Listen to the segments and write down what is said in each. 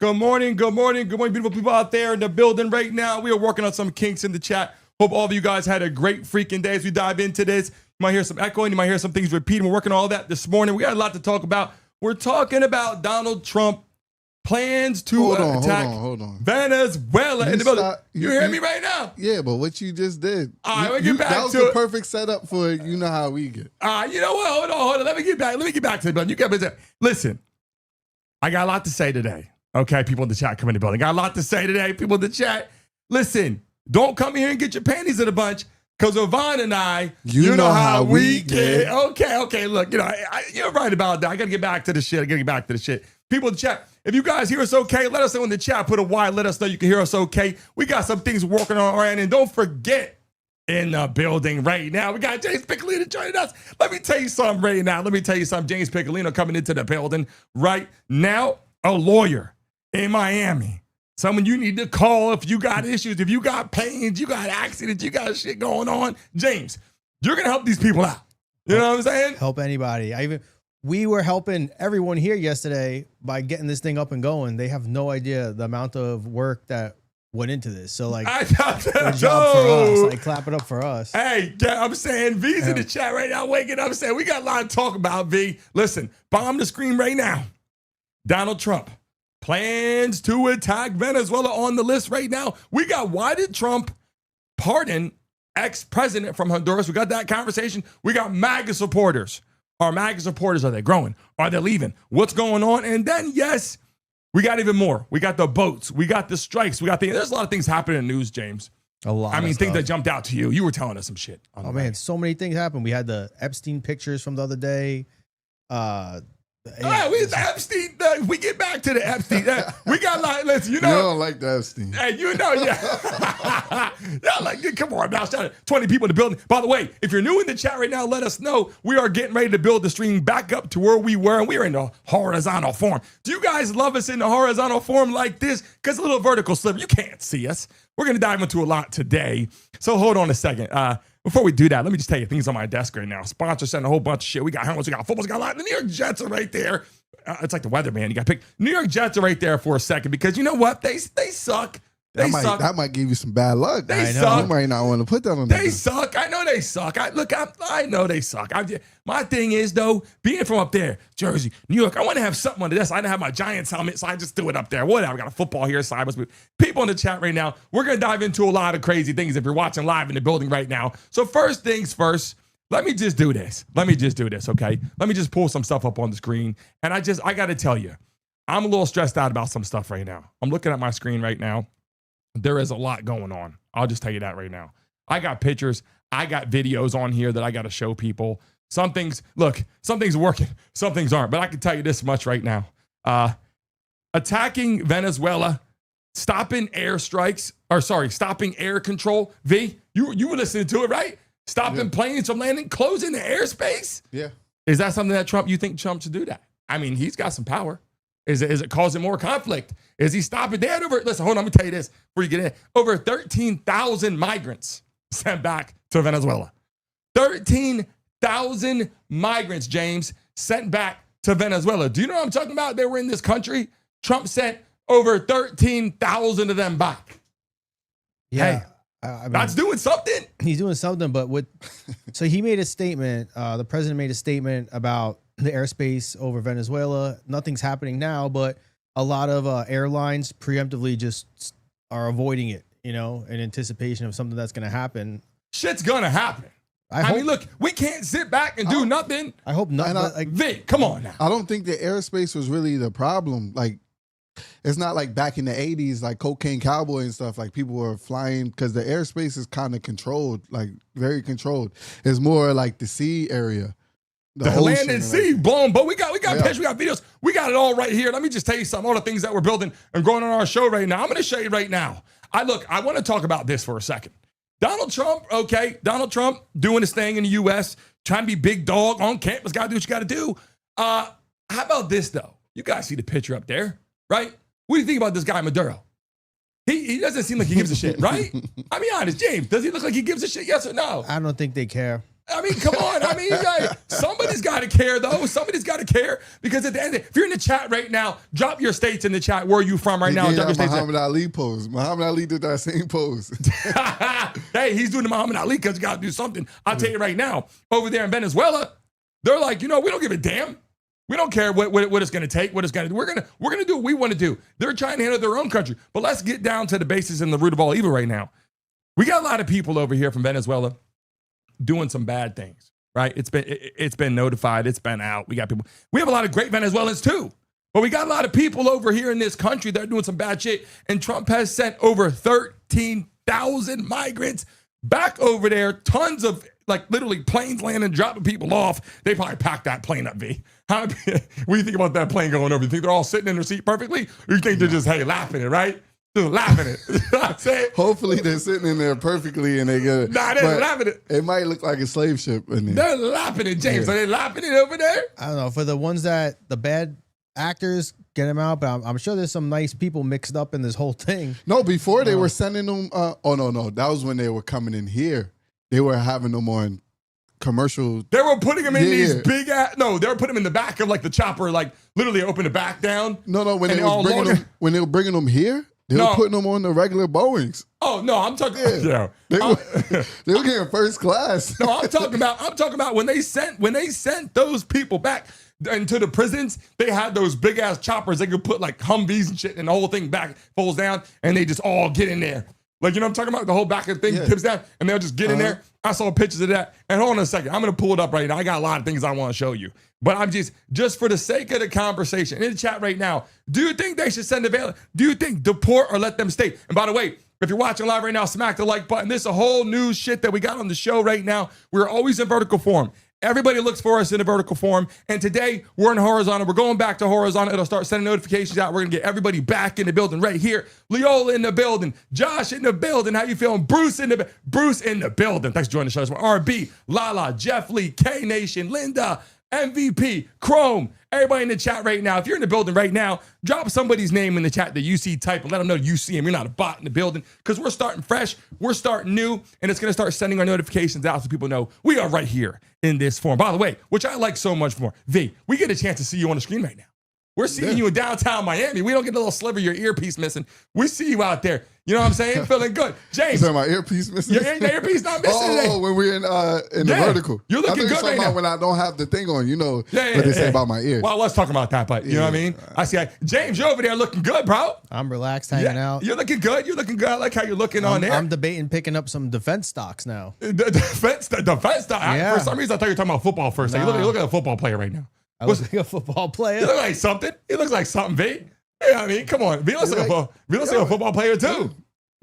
Good morning, beautiful people out there in the building right now. We are working on some kinks in the chat. Hope all of you guys had a great freaking day as we dive into this. You might hear some echoing, you might hear some things repeating. We're working on all that this morning. We got a lot to talk about. We're talking about Donald Trump plans to attack hold on. Venezuela in the building. You hear me right now? Yeah, but what you just did, all right, let me get back that was to the it. perfect setup for you know how we get. You know what? Hold on. Let me get back to the building. You get listen. I got a lot to say today. Okay, people in the chat come in the building. Got a lot to say today, people in the chat. Listen, don't come here and get your panties in a bunch, because Yvonne and I, you know how we get. Okay, look, you're right about that. I got to get back to the shit. People in the chat, if you guys hear us okay, let us know in the chat. Put a Y, let us know you can hear us okay. We got some things working on our end, and don't forget, in the building right now, we got James Piccolino joining us. Let me tell you something right now. James Piccolino coming into the building right now. A lawyer in Miami. Someone you need to call if you got issues, if you got pains, you got accidents, you got shit going on. James, you're going to help these people out. You know what I'm saying? Help anybody. We were helping everyone here yesterday by getting this thing up and going. They have no idea the amount of work that went into this. So good job for us. Clap it up for us. Hey, I'm saying V's in the chat right now, waking up saying we got a lot to talk about, V. Listen, bomb the screen right now. Donald Trump plans to attack Venezuela on the list right now. We got, why did Trump pardon ex-president from Honduras? We got that conversation. We got MAGA supporters. Are MAGA supporters, are they growing? Are they leaving? What's going on? And then, yes, we got even more. We got the boats. We got the strikes. There's a lot of things happening in the news, James. A lot. Things that jumped out to you. You were telling us some shit. Oh, man, so many things happened. We had the Epstein pictures from the other day. Epstein. We get back to the Epstein. We got listen. You don't like the Epstein. Hey, yeah. Come on, now. 20 people in the building. By the way, if you're new in the chat right now, let us know. We are getting ready to build the stream back up to where we were, and we're in the horizontal form. Do you guys love us in the horizontal form like this? Because a little vertical sliver, you can't see us. We're gonna dive into a lot today. So hold on a second. Before we do that, let me just tell you things on my desk right now. Sponsors sending a whole bunch of shit. We got helmets, we got footballs, we got a lot. The New York Jets are right there. It's like the weather, man. You got to pick. New York Jets are right there for a second, because you know what? They suck. That might give you some bad luck. They suck. You might not want to put that on. They suck. I know they suck. I know they suck. My thing is, though, being from up there, Jersey, New York, I want to have something under this. I didn't have my Giants helmet, so I just threw it up there. Whatever. I got a football here. So people in the chat right now, we're going to dive into a lot of crazy things if you're watching live in the building right now. So first things first, let me just do this, okay? Let me just pull some stuff up on the screen. And I got to tell you, I'm a little stressed out about some stuff right now. I'm looking at my screen right now. There is a lot going on. I'll just tell you that right now. I got pictures. I got videos on here that I got to show people. Some things working. Some things aren't. But I can tell you this much right now. Attacking Venezuela, stopping air control. V, you were listening to it, right? Stopping planes from landing, closing the airspace. Yeah. Is that something that you think Trump should do that? I mean, he's got some power. Is it causing more conflict? Is he stopping? They had listen, hold on, let me tell you this before you get in. Over 13,000 migrants sent back to Venezuela. 13,000 migrants, James, sent back to Venezuela. Do you know what I'm talking about? They were in this country. Trump sent over 13,000 of them back. Yeah. Hey, that's doing something. He's doing something, but so he made a statement. The president made a statement about the airspace over Venezuela. Nothing's happening now, but a lot of airlines preemptively just are avoiding it, in anticipation of something that's going to happen. Shit's going to happen. I mean, look, we can't sit back and do nothing. I hope not. Vic, come on now. I don't think the airspace was really the problem. It's not like back in the 80s, like Cocaine Cowboy and stuff, like people were flying, because the airspace is kind of controlled, like very controlled. It's more like the sea area. The land and sea, boom. But we got pictures, we got videos. We got it all right here. Let me just tell you some all the things that we're building and growing on our show right now. I'm going to show you right now. I want to talk about this for a second. Donald Trump doing his thing in the U.S., trying to be big dog on campus. Got to do what you got to do. How about this, though? You guys see the picture up there, right? What do you think about this guy, Maduro? He doesn't seem like he gives a shit, right? I mean, honest, James, does he look like he gives a shit, yes or no? I don't think they care. I mean, come on. I mean, like, somebody's got to care, though. Somebody's got to care because at the end, if you're in the chat right now, drop your states in the chat. Where are you from right now? Drop your states. Muhammad Ali pose. Muhammad Ali did that same pose. Hey, he's doing the Muhammad Ali because you got to do something. I'll tell you right now, over there in Venezuela, they're like, we don't give a damn. We don't care what it's going to take, what it's going to do. We're going to do what we want to do. They're trying to handle their own country. But let's get down to the basis and the root of all evil right now. We got a lot of people over here from Venezuela doing some bad things, right? It's been notified. It's been out. We got people. We have a lot of great Venezuelans too. But we got a lot of people over here in this country that are doing some bad shit. And Trump has sent over 13,000 migrants back over there. Tons of, like, literally planes landing, dropping people off. They probably packed that plane up, V. What do you think about that plane going over? You think they're all sitting in their seat perfectly? Or you think they're just, hey, laughing it, right? Just laughing it. You know what I'm saying? Hopefully they're sitting in there perfectly and they get it. Nah, they're laughing it. It might look like a slave ship in there. They're laughing it, James. Yeah. Are they laughing it over there? I don't know. For the ones that, the bad actors, get them out, but I'm sure there's some nice people mixed up in this whole thing. No, before they were sending them, no. That was when they were coming in here. They were having them on commercial. They were putting them in these big ass. No, they were putting them in the back of like the chopper, like literally open the back down. No. When they were bringing them here, they were putting them on the regular Boeings. Oh no, I'm talking. Yeah, they were getting first class. No, I'm talking about when they sent those people back into the prisons. They had those big ass choppers. They could put like Humvees and shit, and the whole thing back folds down, and they just all get in there. Like, you know what I'm talking about? The whole back of the thing tips down, and they'll just get in there. I saw pictures of that. And hold on a second. I'm going to pull it up right now. I got a lot of things I want to show you. But I'm just for the sake of the conversation, in the chat right now, do you think they should send a bail? Do you think deport or let them stay? And by the way, if you're watching live right now, smack the like button. This is a whole new shit that we got on the show right now. We're always in vertical form. Everybody looks for us in a vertical form. And today, we're in horizontal. We're going back to horizontal. It'll start sending notifications out. We're going to get everybody back in the building right here. Leola in the building. Josh in the building. How you feeling? Bruce in the building. Thanks for joining the show. RB, Lala, Jeff Lee, K-Nation, Linda, MVP, Chrome, everybody in the chat right now. If you're in the building right now, drop somebody's name in the chat that you see, type, and let them know you see him. You're not a bot in the building because we're starting fresh, we're starting new, and it's going to start sending our notifications out so people know we are right here in this form. By the way, which I like so much more, V, we get a chance to see you on the screen right now. We're seeing you in downtown Miami. We don't get a little sliver of your earpiece missing. We see you out there. You know what I'm saying? Feeling good. James. Is my earpiece missing? Your earpiece not missing today. Oh, when we're in the vertical. You're looking good right now. When I don't have the thing on, what they say about my ears. Well, let's talk about that, but you know what I mean? I see. James, you're over there looking good, bro. I'm relaxed, hanging out. You're looking good. You're looking good. I like how you're looking on there. I'm debating picking up some defense stocks now. The defense stock. Yeah. For some reason, I thought you were talking about football first. Nah. You look like a football player right now. I look like a football player. You look like something. He looks like something, V. Yeah, I mean, come on. V looks like a football player, too.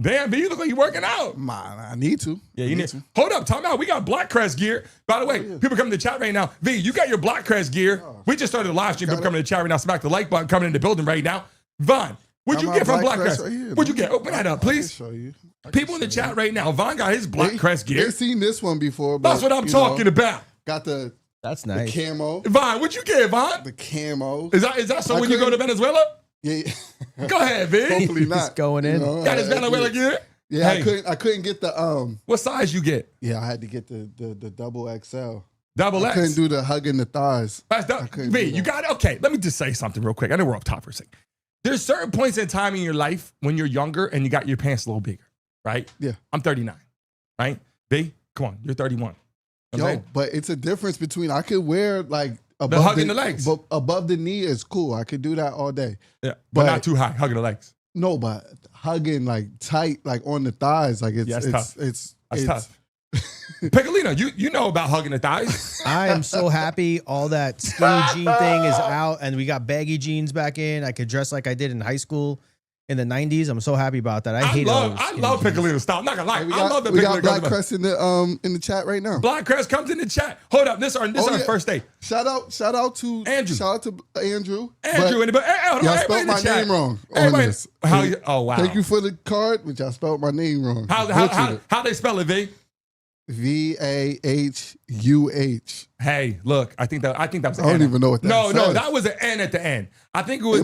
Damn, V, you look like you're working out. Man, I need to. Yeah, you need to. Hold up, time out. We got Black Crest gear. By the way, people coming to the chat right now. V, you got your Black Crest gear. We just started the live stream. People coming to the chat right now. Smack the like button. Coming in the building right now. Vaughn, what'd you get from Black Crest? What'd you get? Open that up, please. Show you. People in the chat right now. Vaughn got his Black Crest gear. They've seen this one before. But, that's what I'm talking about. Got the... That's nice. The camo. Vaughn, what'd you get, Vaughn? The camo. Is that so when you go to Venezuela? Yeah. Go ahead, V. Hopefully not. He's going in. Got his Venezuela gear? Yeah, hey. I couldn't get the What size you get? Yeah, I had to get the double XL. Double X. I couldn't do the hugging the thighs. V, you got it? Okay, let me just say something real quick. I know we're up top for a second. There's certain points in time in your life when you're younger and you got your pants a little bigger, right? Yeah. I'm 39, right? V, come on, you're 31. But it's a difference between I could wear like above hugging the legs. But above the knee is cool. I could do that all day. Yeah, but not too high, hugging the legs. No, but hugging like tight, like on the thighs, like it's tough. It's tough. Piccolino, you know about hugging the thighs. I am so happy all that skinny jean thing is out and we got baggy jeans back in. I could dress like I did in high school. In the 90s, I'm so happy about that. I love Piccolino style. I'm not gonna lie. I love the Piccolino. We got Black Crest in the chat right now. Black Crest comes in the chat. Hold up, this is our first day. Shout out to Andrew. Shout out to Andrew. Andrew in the y'all spelled my name wrong on this. Oh wow. Thank you for the card, but y'all spelled my name wrong. How they spell it, V? VAHUH. Hey, look, I think that was. I don't even know what that says. No, that was an N at the end. I think it was.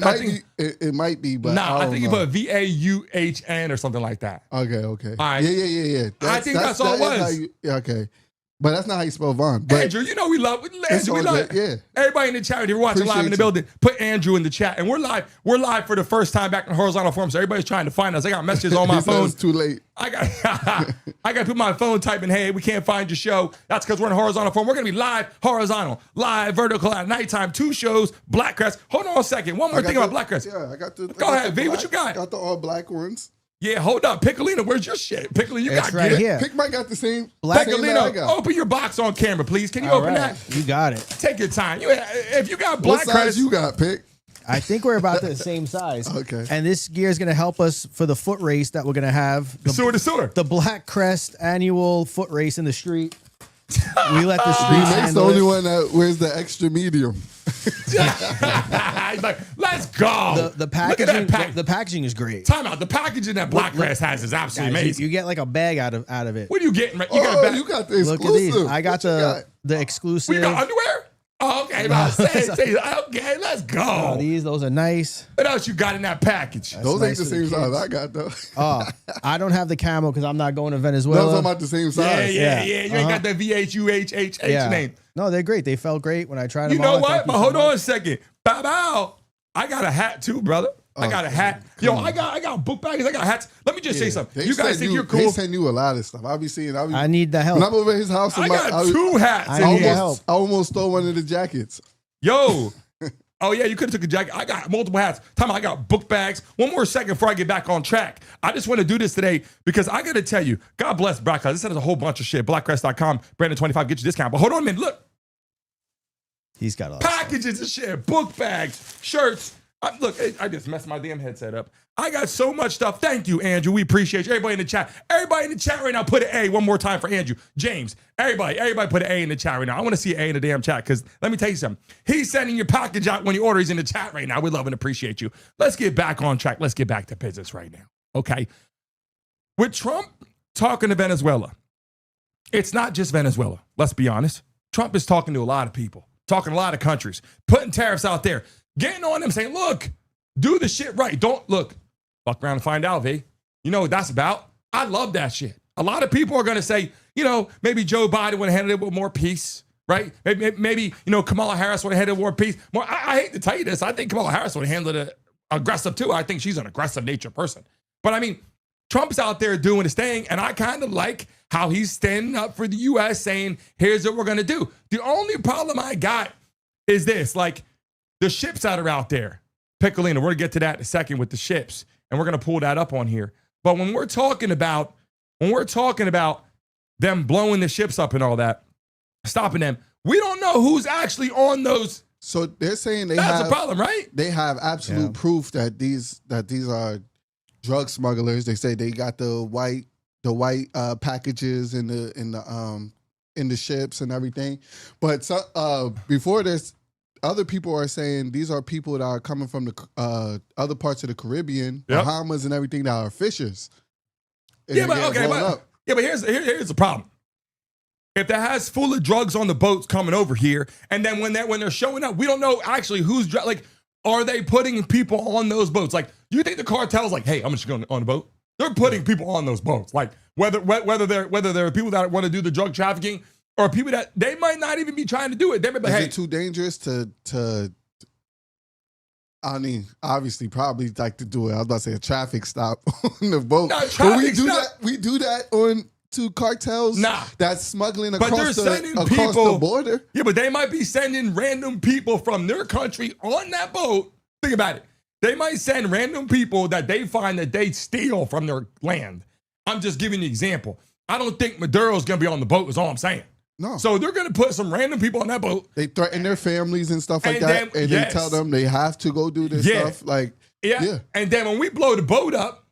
It might be, but I think you put VAUHN or something like that. Okay. All right. Yeah. I think that's all it was. Okay. But that's not how you spell Vaughn. But Andrew, you know we love Andrew. We all love good, yeah. Everybody in the chat. If you're watching live in the building, put Andrew in the chat. And we're live. We're live for the first time back in horizontal form. So everybody's trying to find us. I got messages on my he said phone. it's too late. I got to put my phone typing, hey, we can't find your show. That's because we're in horizontal form. We're going to be live, horizontal, live, vertical at nighttime. 2 shows, Black Crest. Hold on a second. One more thing about Black Crest. Yeah, I got the. Go ahead, V. What you got? Got the all black ones. Yeah, hold up. Piccolino, where's your shit? Piccolino, you It's got right get it. here. Pick Mike got the same. Black same that I Piccolino, got. open your box on camera, please. Can you All open right. that? You got it. Take your time. If you got What Black size Crest, you got, Pick? I think we're about the same size. Okay. And this gear is going to help us for the foot race that we're going to have. sewer to sewer. The Black Crest annual foot race in the street. We let the streets Nate's the handle only it. one that wears the extra medium. He's like, let's go. The Look packaging, at that pack. the packaging is great. Time out. The packaging that Black Crest has is absolutely Guys, amazing. you get like a bag out of it. What are you getting? You You got a bag? you got the Look exclusive. at these. I got What you got? the exclusive. We got underwear? Oh, okay. Okay, let's go. Oh, those are nice. What else you got in that package? Those nice ain't the for the same size kids. I got though. Oh, I don't have the camo because I'm not going to No, I'm Venezuela. talking about the same Yeah, size. yeah. Yeah. You ain't got that VHUHHH name. No, they're great. They felt great when I tried them You know on. what? Thank But so hold much. on a second. Bow bow. I got a hat too, brother. I got a hat. Yo, I got book bags. I got hats. Let me just say something. You guys think you're They cool? send you a lot of stuff. I'll be seeing. I need the when help. I'm over at his house. I got 2 hats I in need here. help. I almost stole one of the jackets. Yo. Oh, yeah, you could have took a jacket. I got multiple hats. I got book bags. One more second before I get back on track. I just want to do this today because I got to tell you, God bless Black Crest. This has a whole bunch of shit. Blackcrest.com, Brandon25, get your discount. But hold on a minute. Look, He's got all packages of shit, book bags, shirts. Look, I just messed my damn headset up. I got so much stuff. Thank you, Andrew. We appreciate you. Everybody in the chat. Everybody in the chat right now, put an A one more time for Andrew. James, everybody put an A in the chat right now. I want to see an A in the damn chat because let me tell you something. He's sending your package out when you order. He's in the chat right now. We love and appreciate you. Let's get back on track. Let's get back to business right now. Okay. With Trump talking to Venezuela, it's not just Venezuela. Let's be honest. Trump is talking to a lot of people, talking to a lot of countries, putting tariffs out there, getting on them saying, look, do the shit right. Don't look, fuck around and find out, V. You know what that's about? I love that shit. A lot of people are going to say, maybe Joe Biden would have handled it with more peace, right? Maybe Kamala Harris would have handled it with more peace. I hate to tell you this. I think Kamala Harris would have handled it aggressive too. I think she's an aggressive nature person. But I mean, Trump's out there doing his thing, and I kind of like how he's standing up for the U.S., saying, here's what we're going to do. The only problem I got is this, like the ships that are out there. Piccolino, we're going to get to that in a second with the ships, and we're going to pull that up on here. But when we're talking about them blowing the ships up and all that, stopping them, we don't know who's actually on those. So they're saying That's a problem, right? They have absolute proof that these are drug smugglers. They say they got the white packages in the ships and everything. But before this, other people are saying these are people that are coming from the other parts of the Caribbean, Bahamas, and everything that are fishers. And Yeah, they're but getting blown up. here's the problem. If that has full of drugs on the boats coming over here, and then when they're showing up, we don't know actually who's like, are they putting people on those boats? Like, do you think the cartel's like, hey, I'm just going on the boat? They're putting people on those boats. Like whether they're people that want to do the drug trafficking or people that they might not even be trying to do it. They might be, Is hey, it too dangerous to? I mean, obviously, probably like to do it. I was about to say a traffic stop on the boat. No, But we traffic do stop. that. We do that on to cartels. Nah. That's smuggling But they're across sending the people- border. Yeah, but they might be sending random people from their country on that boat. Think about it. They might send random people that they find that they steal from their land. I'm just giving you an example. I don't think Maduro's going to be on the boat is all I'm saying. No. So they're going to put some random people on that boat. They threaten their families and stuff like And that, then- and yes. they tell them they have to go do this Yeah. stuff. Like, Yeah. Yeah. And then when we blow the boat up,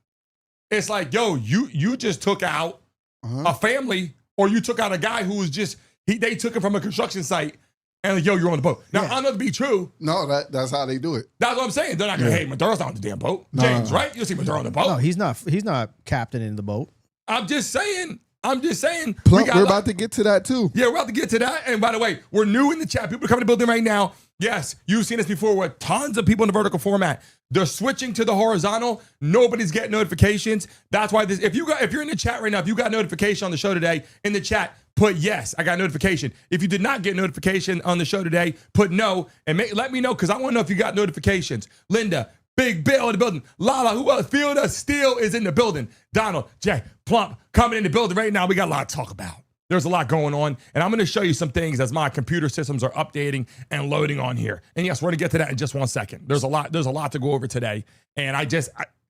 it's like, yo, you just took out a family, or you took out a guy who was just, they took him from a construction site and like, yo, you're on the boat. Now, I know to be true. no, that's how they do it. That's what I'm saying. They're not going to, hey, Maduro's not on the damn boat. No, James, no. right? You'll see Maduro on the boat. No, he's not captaining the boat. I'm just saying. Plump, we're about to get to that too. Yeah, we're about to get to that. And by the way, we're new in the chat. People are coming to the building right now. Yes, you've seen this before with tons of people in the vertical format. They're switching to the horizontal. Nobody's getting notifications. That's why if you're in the chat right now, if you got notification on the show today, in the chat, put yes, I got notification. If you did not get notification on the show today, put no and let me know because I want to know if you got notifications. Linda, Big Bill in the building. Lala, who else? Fielder Steele is in the building. Donald, Jay, Plump coming in the building right now. We got a lot to talk about. There's a lot going on, and I'm going to show you some things as my computer systems are updating and loading on here. And yes, we're going to get to that in just 1 second. There's a lot to go over today, and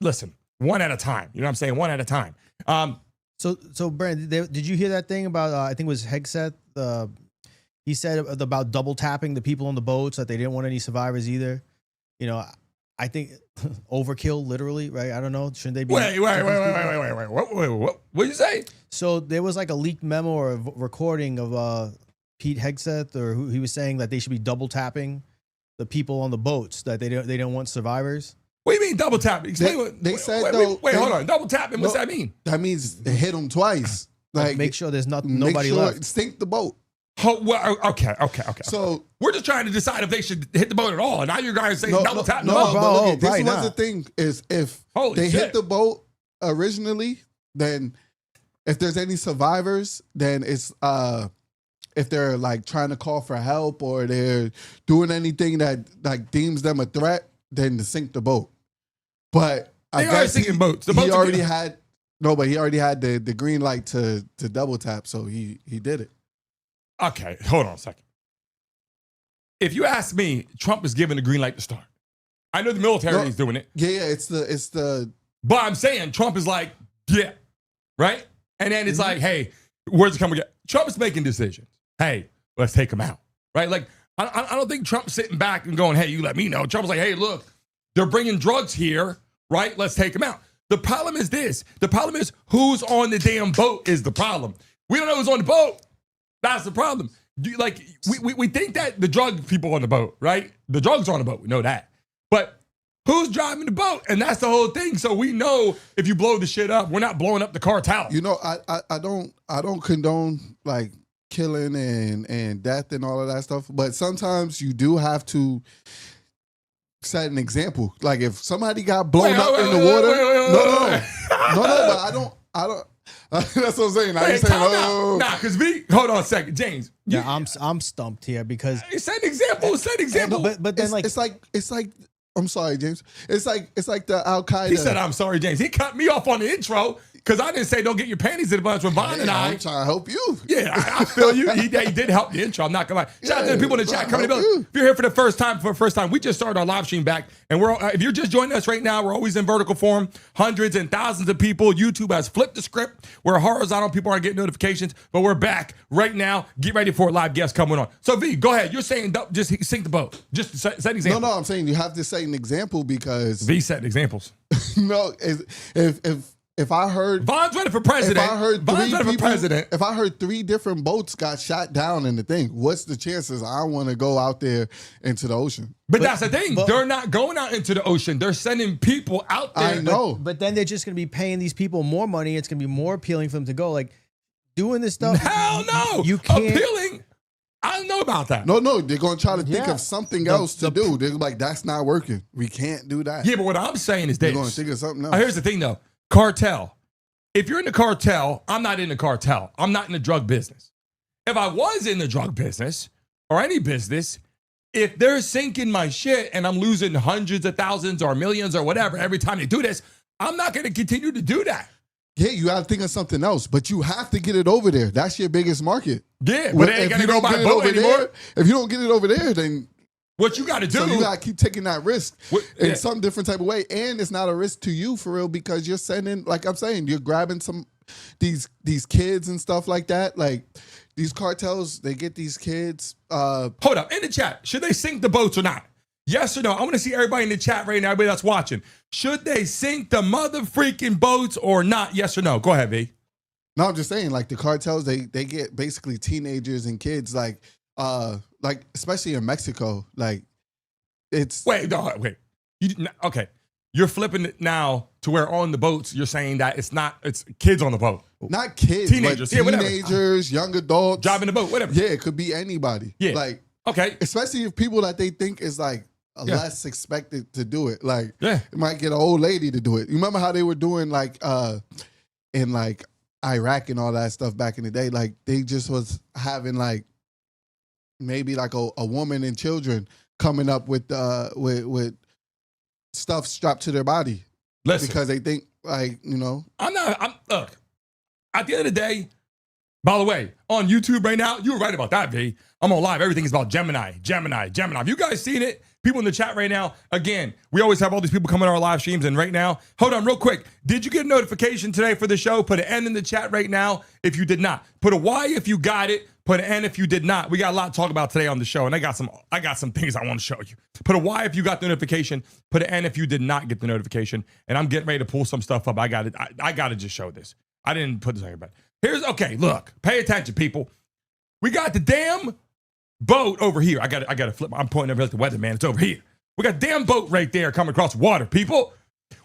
listen, one at a time. You know what I'm saying? One at a time. So Brandon, did you hear that thing about? I think it was Hegseth. He said about double tapping the people on the boats that they didn't want any survivors either. You know, I think overkill, literally, right? I don't know. Shouldn't they be? Wait. What did you say? So there was like a leaked memo or a recording of Pete Hegseth, or who he was saying that they should be double tapping the people on the boats, that they don't want survivors. What do you mean double tapping? They said wait, hold on. Double tapping. What's that mean? That means they hit them twice. Like make sure there's nobody left. Sink the boat. Oh, well, okay. So we're just trying to decide if they should hit the boat at all. And now you guys say double tap the no, boat. but look, this right was now. the thing is if Holy they shit. hit the boat originally, then if there's any survivors, then it's if they're like trying to call for help or they're doing anything that like deems them a threat, then to sink the boat. But I guess sinking boats. The he boats already had the green light to double tap, so he did it. Okay, hold on a second. If you ask me, Trump is giving the green light to start. I know the military is doing it. Yeah, it's the. But I'm saying Trump is like, yeah, right? And then it's like, hey, where's it coming? Trump is making decisions. Hey, let's take him out, right? Like, I don't think Trump's sitting back and going, hey, you let me know. Trump's like, hey, look, they're bringing drugs here, right? Let's take him out. The problem is this. The problem is who's on the damn boat is the problem. We don't know who's on the boat. That's the problem. We think that the drug people on the boat, right? The drugs are on the boat. We know that. But who's driving the boat? And that's the whole thing. So we know if you blow the shit up, we're not blowing up the cartel. You know, I don't condone like killing and death and all of that stuff. But sometimes you do have to set an example. Like if somebody got blown up in the water. No, but I don't. That's what I'm saying. Wait, because hold on a second, James. Yeah, I'm stumped here because Set example. But then it's like I'm sorry, James. It's like the Al Qaeda. He said, "I'm sorry, James." He cut me off on the intro because I didn't say don't get your panties in a bunch with Vaughn and I. I'm trying to help you. Yeah, I feel you. He did help the intro. I'm not gonna lie. Shout out to the people in the chat coming in. If you're here for the first time, we just started our live stream back, and if you're just joining us right now, we're always in vertical form. Hundreds and thousands of people. YouTube has flipped the script. We're horizontal. People aren't getting notifications, but we're back right now. Get ready for a live guest coming on. So V, go ahead. You're saying just sink the boat. Just set an example. No, I'm saying you have to set an example because V set examples. no, if I heard Vaughn's running for president, if I heard 3 different boats got shot down in the thing, what's the chances I want to go out there into the ocean? But that's the thing. They're not going out into the ocean. They're sending people out there. I know. But then they're just going to be paying these people more money. It's going to be more appealing for them to go. Like doing this stuff. Hell no. You can't. Appealing. I don't know about that. No, they're going to try to think of something else to do. They're like, that's not working. We can't do that. Yeah, but what I'm saying is this. They're going to think of something else. Here's the thing, though. Cartel. If you're in the cartel, I'm not in the cartel. I'm not in the drug business. If I was in the drug business or any business, if they're sinking my shit and I'm losing hundreds of thousands or millions or whatever every time they do this, I'm not going to continue to do that. Yeah, you got to think of something else, but you have to get it over there. That's your biggest market. Yeah, but they ain't going to go by boat anymore. If you don't get it over there, then what you got to do? So you got to keep taking that risk in some different type of way, and it's not a risk to you for real because you're sending, like I'm saying, you're grabbing these kids and stuff like that. Like these cartels, they get these kids. Hold up, in the chat, should they sink the boats or not? Yes or no? I want to see everybody in the chat right now, everybody that's watching. Should they sink the mother freaking boats or not? Yes or no? Go ahead, V. No, I'm just saying, like the cartels, they get basically teenagers and kids, like especially in Mexico, like it's wait. Okay, you're flipping it now to where on the boats you're saying that it's kids on the boat, not kids, teenagers, but teenagers, young adults driving the boat, whatever. Yeah, it could be anybody. Yeah, like Okay. Especially if people that they think is like Yeah. less expected to do it. Like, Yeah. it might get an old lady to do it. You remember how they were doing like in like Iraq and all that stuff back in the day? Like, they just was having like maybe like a woman and children coming up with stuff strapped to their body. Listen. Because they think like, you know. Look, at the end of the day, by the way, on YouTube right now, you were right about that, V. I'm on live. Everything is about Gemini. Have you guys seen it? People in the chat right now, again, we always have all these people coming to our live streams, and right now, hold on real quick. Did you get a notification today for the show? Put an N in the chat right now if you did not. Put a Y if you got it. Put an N if you did not. We got a lot to talk about today on the show, and I got some things I want to show you. Put a Y if you got the notification. Put an N if you did not get the notification. And I'm getting ready to pull some stuff up. I got to just show this. I didn't put this on your bed. Okay, look, pay attention, people. We got the damn boat over here. I got to flip. I'm pointing over at the weather, man. It's over here. We got a damn boat right there coming across the water, people.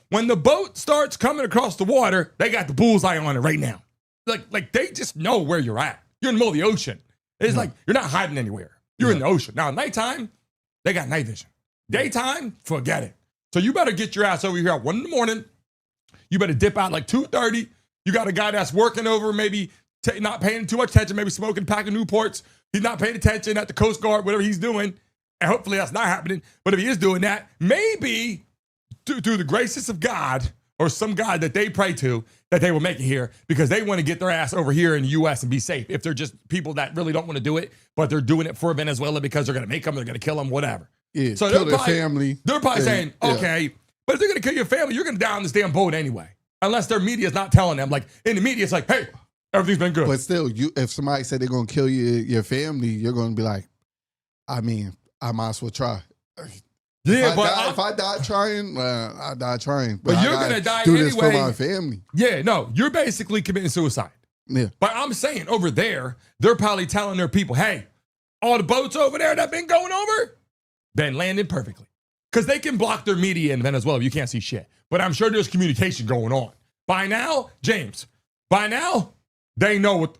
When the boat starts coming across the water, they got the bullseye on it right now. Like they just know where you're at. You're in the middle of the ocean. It's like you're not hiding anywhere. You're in the ocean. Now, nighttime, they got night vision. Daytime, forget it. So you better get your ass over here at 1 a.m. You better dip out like 2:30. You got a guy that's working over, maybe not paying too much attention, maybe smoking a pack of Newports. He's not paying attention at the Coast Guard, whatever he's doing. And hopefully that's not happening. But if he is doing that, maybe through the graces of God or some God that they pray to, that they will make it here because they want to get their ass over here in the U.S. and be safe. If they're just people that really don't want to do it, but they're doing it for Venezuela because they're going to make them, they're going to kill them, whatever. Yeah, so kill their family. They're probably saying, okay, but if they're going to kill your family, you're going to die on this damn boat anyway. Unless their media is not telling them. Like, in the media, it's like, hey, everything's been good. But still, if somebody said they're going to kill your family, you're going to be like, I mean, I might as well try. Yeah, if I die trying, I die trying. But you're going to die do anyway. This for my family. Yeah, no, you're basically committing suicide. Yeah. But I'm saying over there, they're probably telling their people, hey, all the boats over there that been going over, been landing perfectly. Because they can block their media in Venezuela. You can't see shit. But I'm sure there's communication going on. By now, James, they know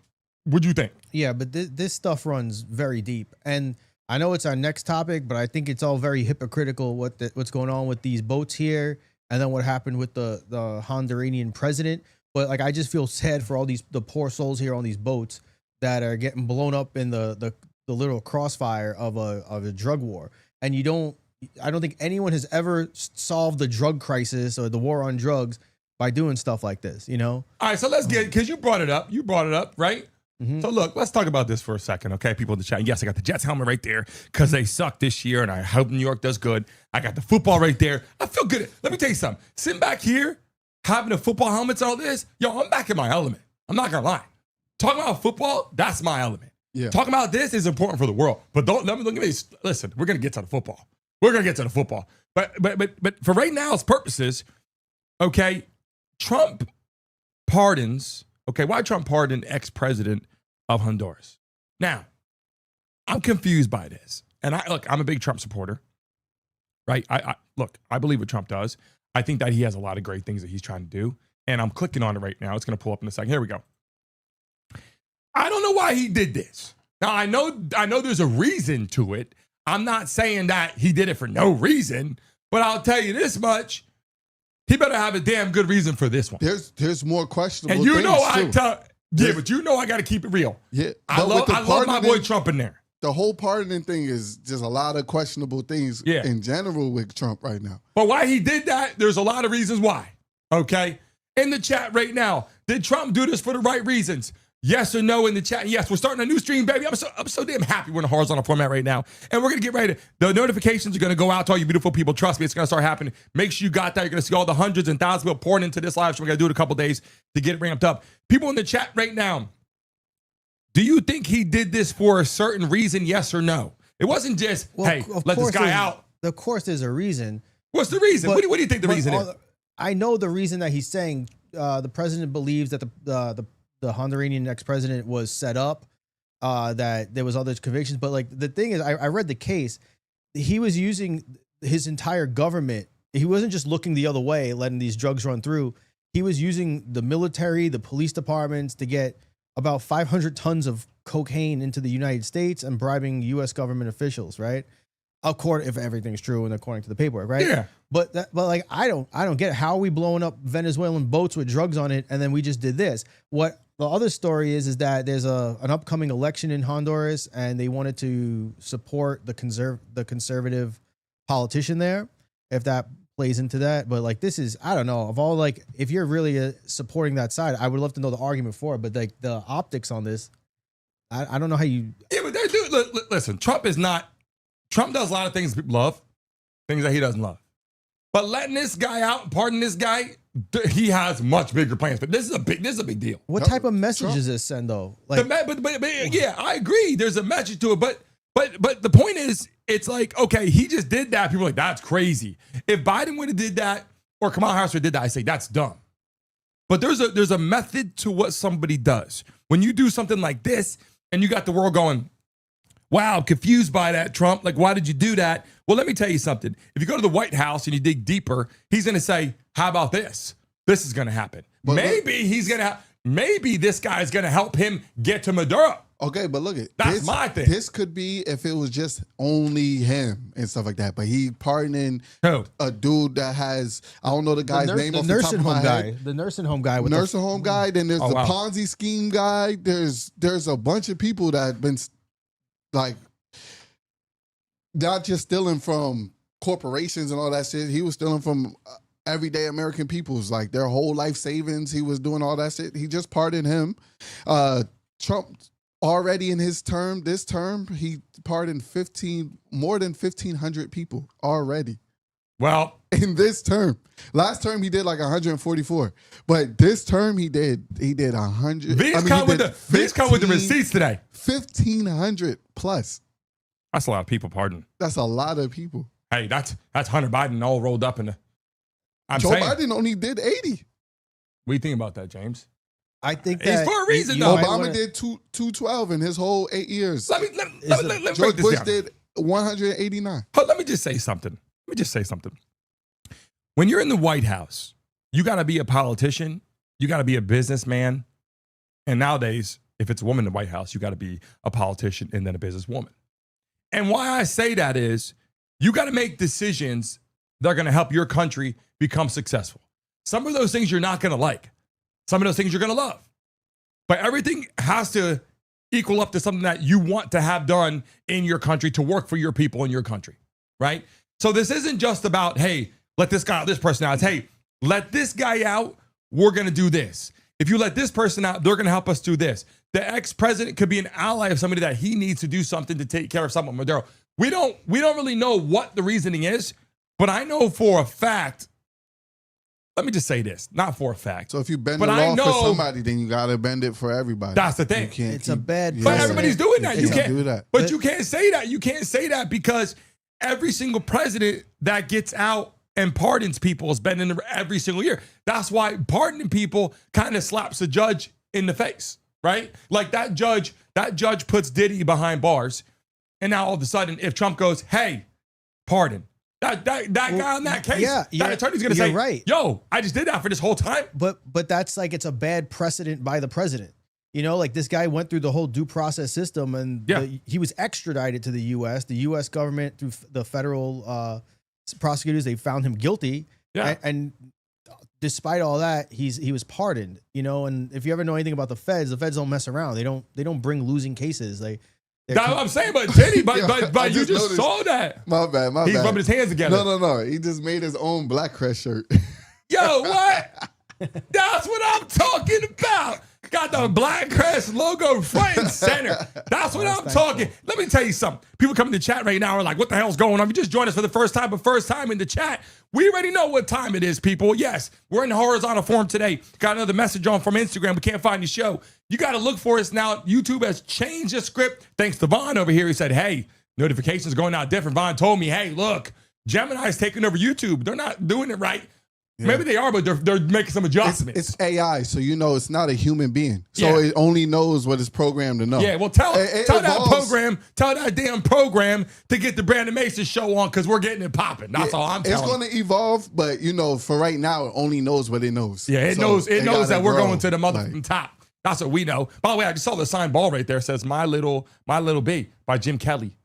what you think. Yeah, but this stuff runs very deep. And I know it's our next topic, but I think it's all very hypocritical what's going on with these boats here and then what happened with the Honduran president. But like, I just feel sad for all the poor souls here on these boats that are getting blown up in the little crossfire of a drug war. And I don't think anyone has ever solved the drug crisis or the war on drugs by doing stuff like this, you know? All right, so let's get, because you brought it up, right? Mm-hmm. So look, let's talk about this for a second, okay? People in the chat. Yes, I got the Jets helmet right there because they suck this year, and I hope New York does good. I got the football right there. I feel good. Let me tell you something. Sitting back here, having the football helmets and all this, yo, I'm back in my element. I'm not gonna lie. Talking about football, that's my element. Yeah. Talking about this is important for the world. But listen, we're gonna get to the football. But for right now's purposes, okay, Trump pardons. Okay, why Trump pardoned ex-president of Honduras? Now, I'm confused by this. And I'm a big Trump supporter, right? I believe what Trump does. I think that he has a lot of great things that he's trying to do. And I'm clicking on it right now. It's going to pull up in a second. Here we go. I don't know why he did this. Now, I know there's a reason to it. I'm not saying that he did it for no reason, but I'll tell you this much. He better have a damn good reason for this one. There's more questionable things. And you things know but you know I got to keep it real. Yeah. I love my boy Trump in there. The whole pardoning thing is just a lot of questionable things in general with Trump right now. But why he did that, there's a lot of reasons why. Okay? In the chat right now, did Trump do this for the right reasons? Yes or no in the chat. Yes, we're starting a new stream, baby. I'm so damn happy we're in a horizontal format right now. And we're going to get ready. The notifications are going to go out to all you beautiful people. Trust me, it's going to start happening. Make sure you got that. You're going to see all the hundreds and thousands of people pouring into this live stream. We're going to do it a couple days to get it ramped up. People in the chat right now, do you think he did this for a certain reason, yes or no? It wasn't just, hey, let this guy out. Of course there's a reason. What's the reason? What do you think the reason is? I know the reason that he's saying the president believes that the Honduran ex-president was set up, that there was other convictions. But like the thing is, I read the case. He was using his entire government. He wasn't just looking the other way, letting these drugs run through. He was using the military, the police departments to get about 500 tons of cocaine into the United States and bribing U.S. government officials, right? According, if everything's true and according to the paperwork, right? Yeah. But like I don't get it. How are we blowing up Venezuelan boats with drugs on it and then we just did this? What the other story is that there's an upcoming election in Honduras and they wanted to support the conservative politician there. If that plays into that, but like this is, I don't know, of all, like if you're really supporting that side, I would love to know the argument for it. But like the optics on this, I don't know how you. Yeah, but listen, Trump does a lot of things people love, things that he doesn't love. But letting this guy out, pardon this guy, he has much bigger plans. But this is a big deal. What type of message does this send though? Like, but yeah, I agree. There's a message to it, but the point is, it's like, okay, he just did that. People are like, that's crazy. If Biden would have did that, or Kamala Harris would have did that, I say that's dumb. But there's a method to what somebody does. When you do something like this, and you got the world going, wow, confused by that, Trump. Like, why did you do that? Well, let me tell you something. If you go to the White House and you dig deeper, he's going to say, how about this? This is going to happen. Maybe this guy's going to help him get to Maduro. Okay, but look at that's my thing. This could be if it was just only him and stuff like that. But he pardoning a dude that has, I don't know the guy's name off the top of my head. The nursing home guy. With nursing home guy. Then there's the Ponzi scheme guy. There's a bunch of people that have been like not just stealing from corporations and all that shit. He was stealing from everyday American people's, like their whole life savings. He was doing all that shit. He just pardoned him. Trump already in this term, he pardoned more than 1,500 people already. Well, in this term, last term he did like 144, but this term he did 100. These come with the receipts today. 1,500 plus. That's a lot of people. Pardon. That's a lot of people. Hey, that's Hunter Biden all rolled up in the. Joe Biden only did 80. What do you think about that, James? I think it's for a reason, though. Obama did 212 in his whole 8 years. Let me George Bush did 189. Let me just say something. When you're in the White House, you got to be a politician. You got to be a businessman. And nowadays, if it's a woman in the White House, you got to be a politician and then a businesswoman. And why I say that is you got to make decisions that are going to help your country become successful. Some of those things you're not going to like. Some of those things you're going to love. But everything has to equal up to something that you want to have done in your country to work for your people in your country, right? So this isn't just about, hey, let this guy out, this person out. It's, hey, let this guy out, we're going to do this. If you let this person out, they're going to help us do this. The ex-president could be an ally of somebody that he needs to do something to take care of someone. Maduro. We don't really know what the reasoning is, but I know for a fact. Let me just say this, not for a fact. So if you bend the law for somebody, then you got to bend it for everybody. That's the thing. It's a bad. But everybody's doing that. You can't do that. But you can't say that. You can't say that because every single president that gets out and pardons people is bending every single year. That's why pardoning people kind of slaps a judge in the face, right? Like that judge puts Diddy behind bars, and now all of a sudden, if Trump goes, "Hey, pardon." That guy on that case, that attorney's going to say, right. Yo, I just did that for this whole time. But that's like, it's a bad precedent by the president. You know, like this guy went through the whole due process system and he was extradited to the U.S. The U.S. government, through the federal prosecutors, they found him guilty. Yeah. And despite all that, he was pardoned, you know, and if you ever know anything about the feds don't mess around. They don't bring losing cases. That's what I'm saying, but Diddy, but you just saw that. My bad. He's rubbing his hands together. No. He just made his own Black Crest shirt. Yo, what? That's what I'm talking about. Got the Black Crest logo front and center. That's what I'm talking. Let me tell you something. People coming to chat right now are like, what the hell's going on? You just joined us for the first time, but first time in the chat. We already know what time it is, people. Yes, we're in horizontal form today. Got another message on from Instagram. We can't find the show. You got to look for us now. YouTube has changed the script. Thanks to Vaughn over here. He said, hey, notifications going out different. Vaughn told me, hey, look, Gemini's taking over YouTube. They're not doing it right. Yeah. Maybe they are, but they're making some adjustments. It's AI, so you know it's not a human being. So it only knows what it's programmed to know. Yeah, well, tell that damn program to get the Brandon Mason show on because we're getting it popping. That's all I'm telling you. It's going to evolve, but you know, for right now, it only knows what it knows. Yeah, it knows that we're going to the motherfucking top. That's what we know. By the way, I just saw the signed ball right there. It says My Little B by Jim Kelly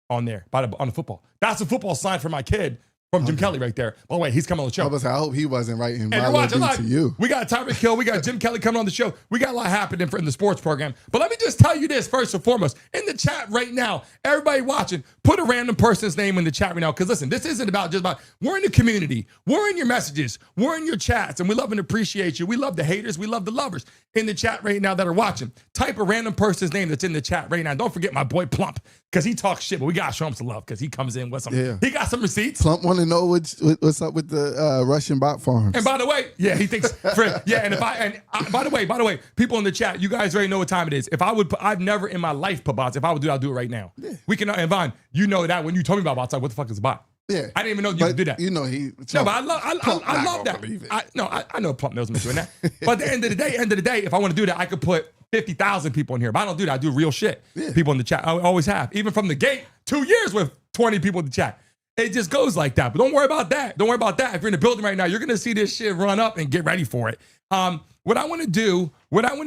on there, on the football. That's a football sign for my kid from Jim Kelly right there. By the way, he's coming on the show. I hope he wasn't writing And My you're Little watching B live. to you. We got Tyreek Hill. We got Jim Kelly coming on the show. We got a lot happening in the sports program. But let me just tell you this first and foremost. In the chat right now, everybody watching, put a random person's name in the chat right now. Because listen, this isn't about just about, we're in the community. We're in your messages. We're in your chats. And we love and appreciate you. We love the haters. We love the lovers in the chat right now that are watching. Type a random person's name that's in the chat right now. Don't forget my boy Plump, because he talks shit, but we got to show him some love because he comes in with some, he got some receipts. Plump want to know what's up with the Russian bot farms. And by the way, he thinks, by the way, people in the chat, you guys already know what time it is. I've never in my life put bots. If I would do it, I'll do it right now. Yeah. We can, and Vaughn, you know that when you told me about bots, like, what the fuck is a bot? Yeah. I didn't even know you could do that. You know, No, but I love that. I know Plump knows me doing that. But at the end of the day, if I want to do that, I could put 50,000 people in here. But I don't do that. I do real shit. Yeah. People in the chat. I always have. Even from the gate, 2 years with 20 people in the chat. It just goes like that. But don't worry about that. Don't worry about that. If you're in the building right now, you're gonna see this shit run up and get ready for it. What I want to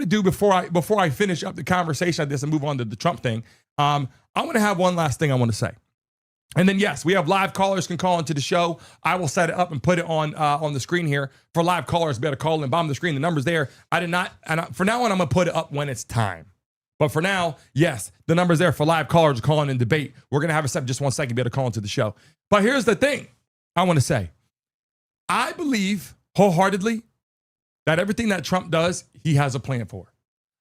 do before I finish up the conversation on this and move on to the Trump thing, I want to have one last thing I want to say. And then, yes, we have live callers can call into the show. I will set it up and put it on the screen here for live callers. Better call in, bottom of the screen. The number's there. For now on, I'm going to put it up when it's time. But for now, yes, the number's there for live callers to call in and debate. We're going to have a set just 1 second, be able to call into the show. But here's the thing I want to say. I believe wholeheartedly that everything that Trump does, he has a plan for.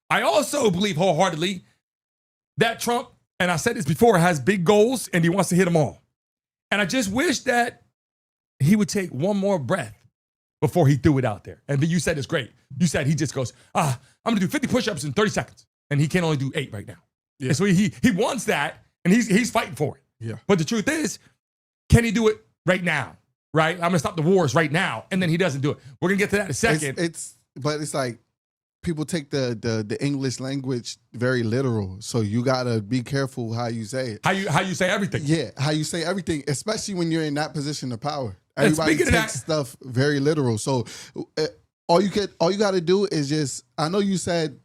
I also believe wholeheartedly that Trump, and I said this before, has big goals and he wants to hit them all. And I just wish that he would take one more breath before he threw it out there. And then you said it's great. You said he just goes, I'm going to do 50 push-ups in 30 seconds. And he can only do 8 right now. Yeah. And so he wants that, and he's fighting for it. Yeah. But the truth is, can he do it right now? Right? I'm going to stop the wars right now. And then he doesn't do it. We're going to get to that in a second. But it's like people take the English language very literal. So you got to be careful how you say it. How you say everything. Yeah, how you say everything, especially when you're in that position of power. Everybody takes stuff very literal. So all you got to do is just, I know you said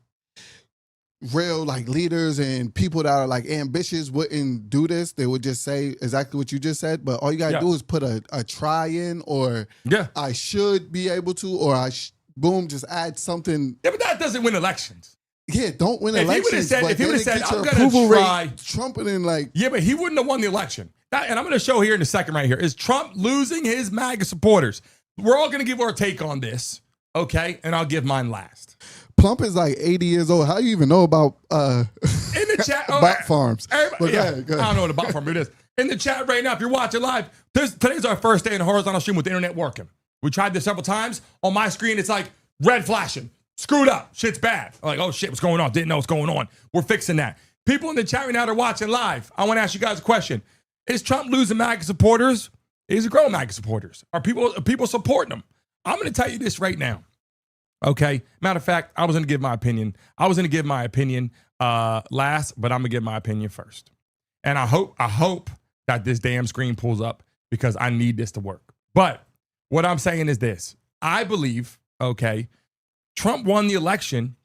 real like leaders and people that are like ambitious wouldn't do this. They would just say exactly what you just said. But all you gotta do is put a try in, or I should be able to, or boom, just add something. Yeah, but that doesn't win elections. Yeah, don't win elections. If he would have said, I'm gonna try trumpeting like. Yeah, but he wouldn't have won the election. And I'm gonna show here in a second right here. Is Trump losing his MAGA supporters? We're all gonna give our take on this, okay? And I'll give mine last. Plump is like 80 years old. How do you even know about in the chat bot farms? Go ahead. I don't know what a bot farm it is. In the chat right now, if you're watching live, today's our first day in the horizontal stream with the internet working. We tried this several times. On my screen, it's like red flashing. Screwed up. Shit's bad. I'm like, oh shit, what's going on? Didn't know what's going on. We're fixing that. People in the chat right now that are watching live, I want to ask you guys a question. Is Trump losing MAGA supporters? Is he growing MAGA supporters? Are people supporting him? I'm going to tell you this right now. Okay. Matter of fact, I was going to give my opinion. Last, but I'm going to give my opinion first. And I hope that this damn screen pulls up because I need this to work. But what I'm saying is this. I believe, okay, Trump won the election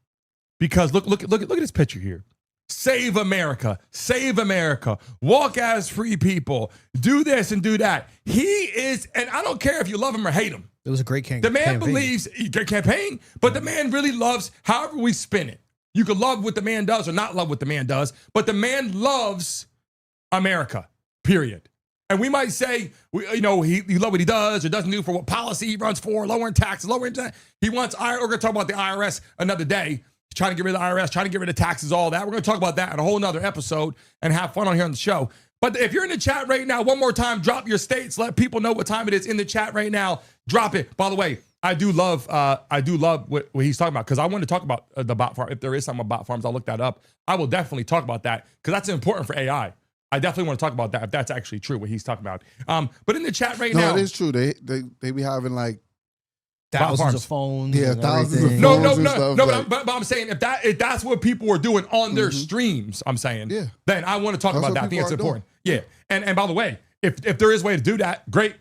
because look at this picture here. Save America. Save America. Walk as free people. Do this and do that. He is, and I don't care if you love him or hate him. It was a great campaign. The man believes, campaign, but the man really loves, however we spin it. You can love what the man does or not love what the man does, but the man loves America, period. And we might say, he loves what he does or doesn't do for what policy he runs for, lowering taxes, he wants, we're going to talk about the IRS another day, trying to get rid of the IRS, trying to get rid of taxes, all that. We're going to talk about that in a whole nother episode and have fun on here on the show. But if you're in the chat right now, one more time, drop your states. Let people know what time it is in the chat right now. Drop it. By the way, I do love what he's talking about because I want to talk about the bot farm. If there is something about bot farms, I'll look that up. I will definitely talk about that because that's important for AI. I definitely want to talk about that if that's actually true, what he's talking about. But in the chat right now. No, it is true. They be having like thousands of phones. Yeah, thousands of phones. No, but I'm saying if that's what people are doing on their streams, I'm saying, then I want to talk about that. I think it's important. Yeah. And by the way, if there is a way to do that, great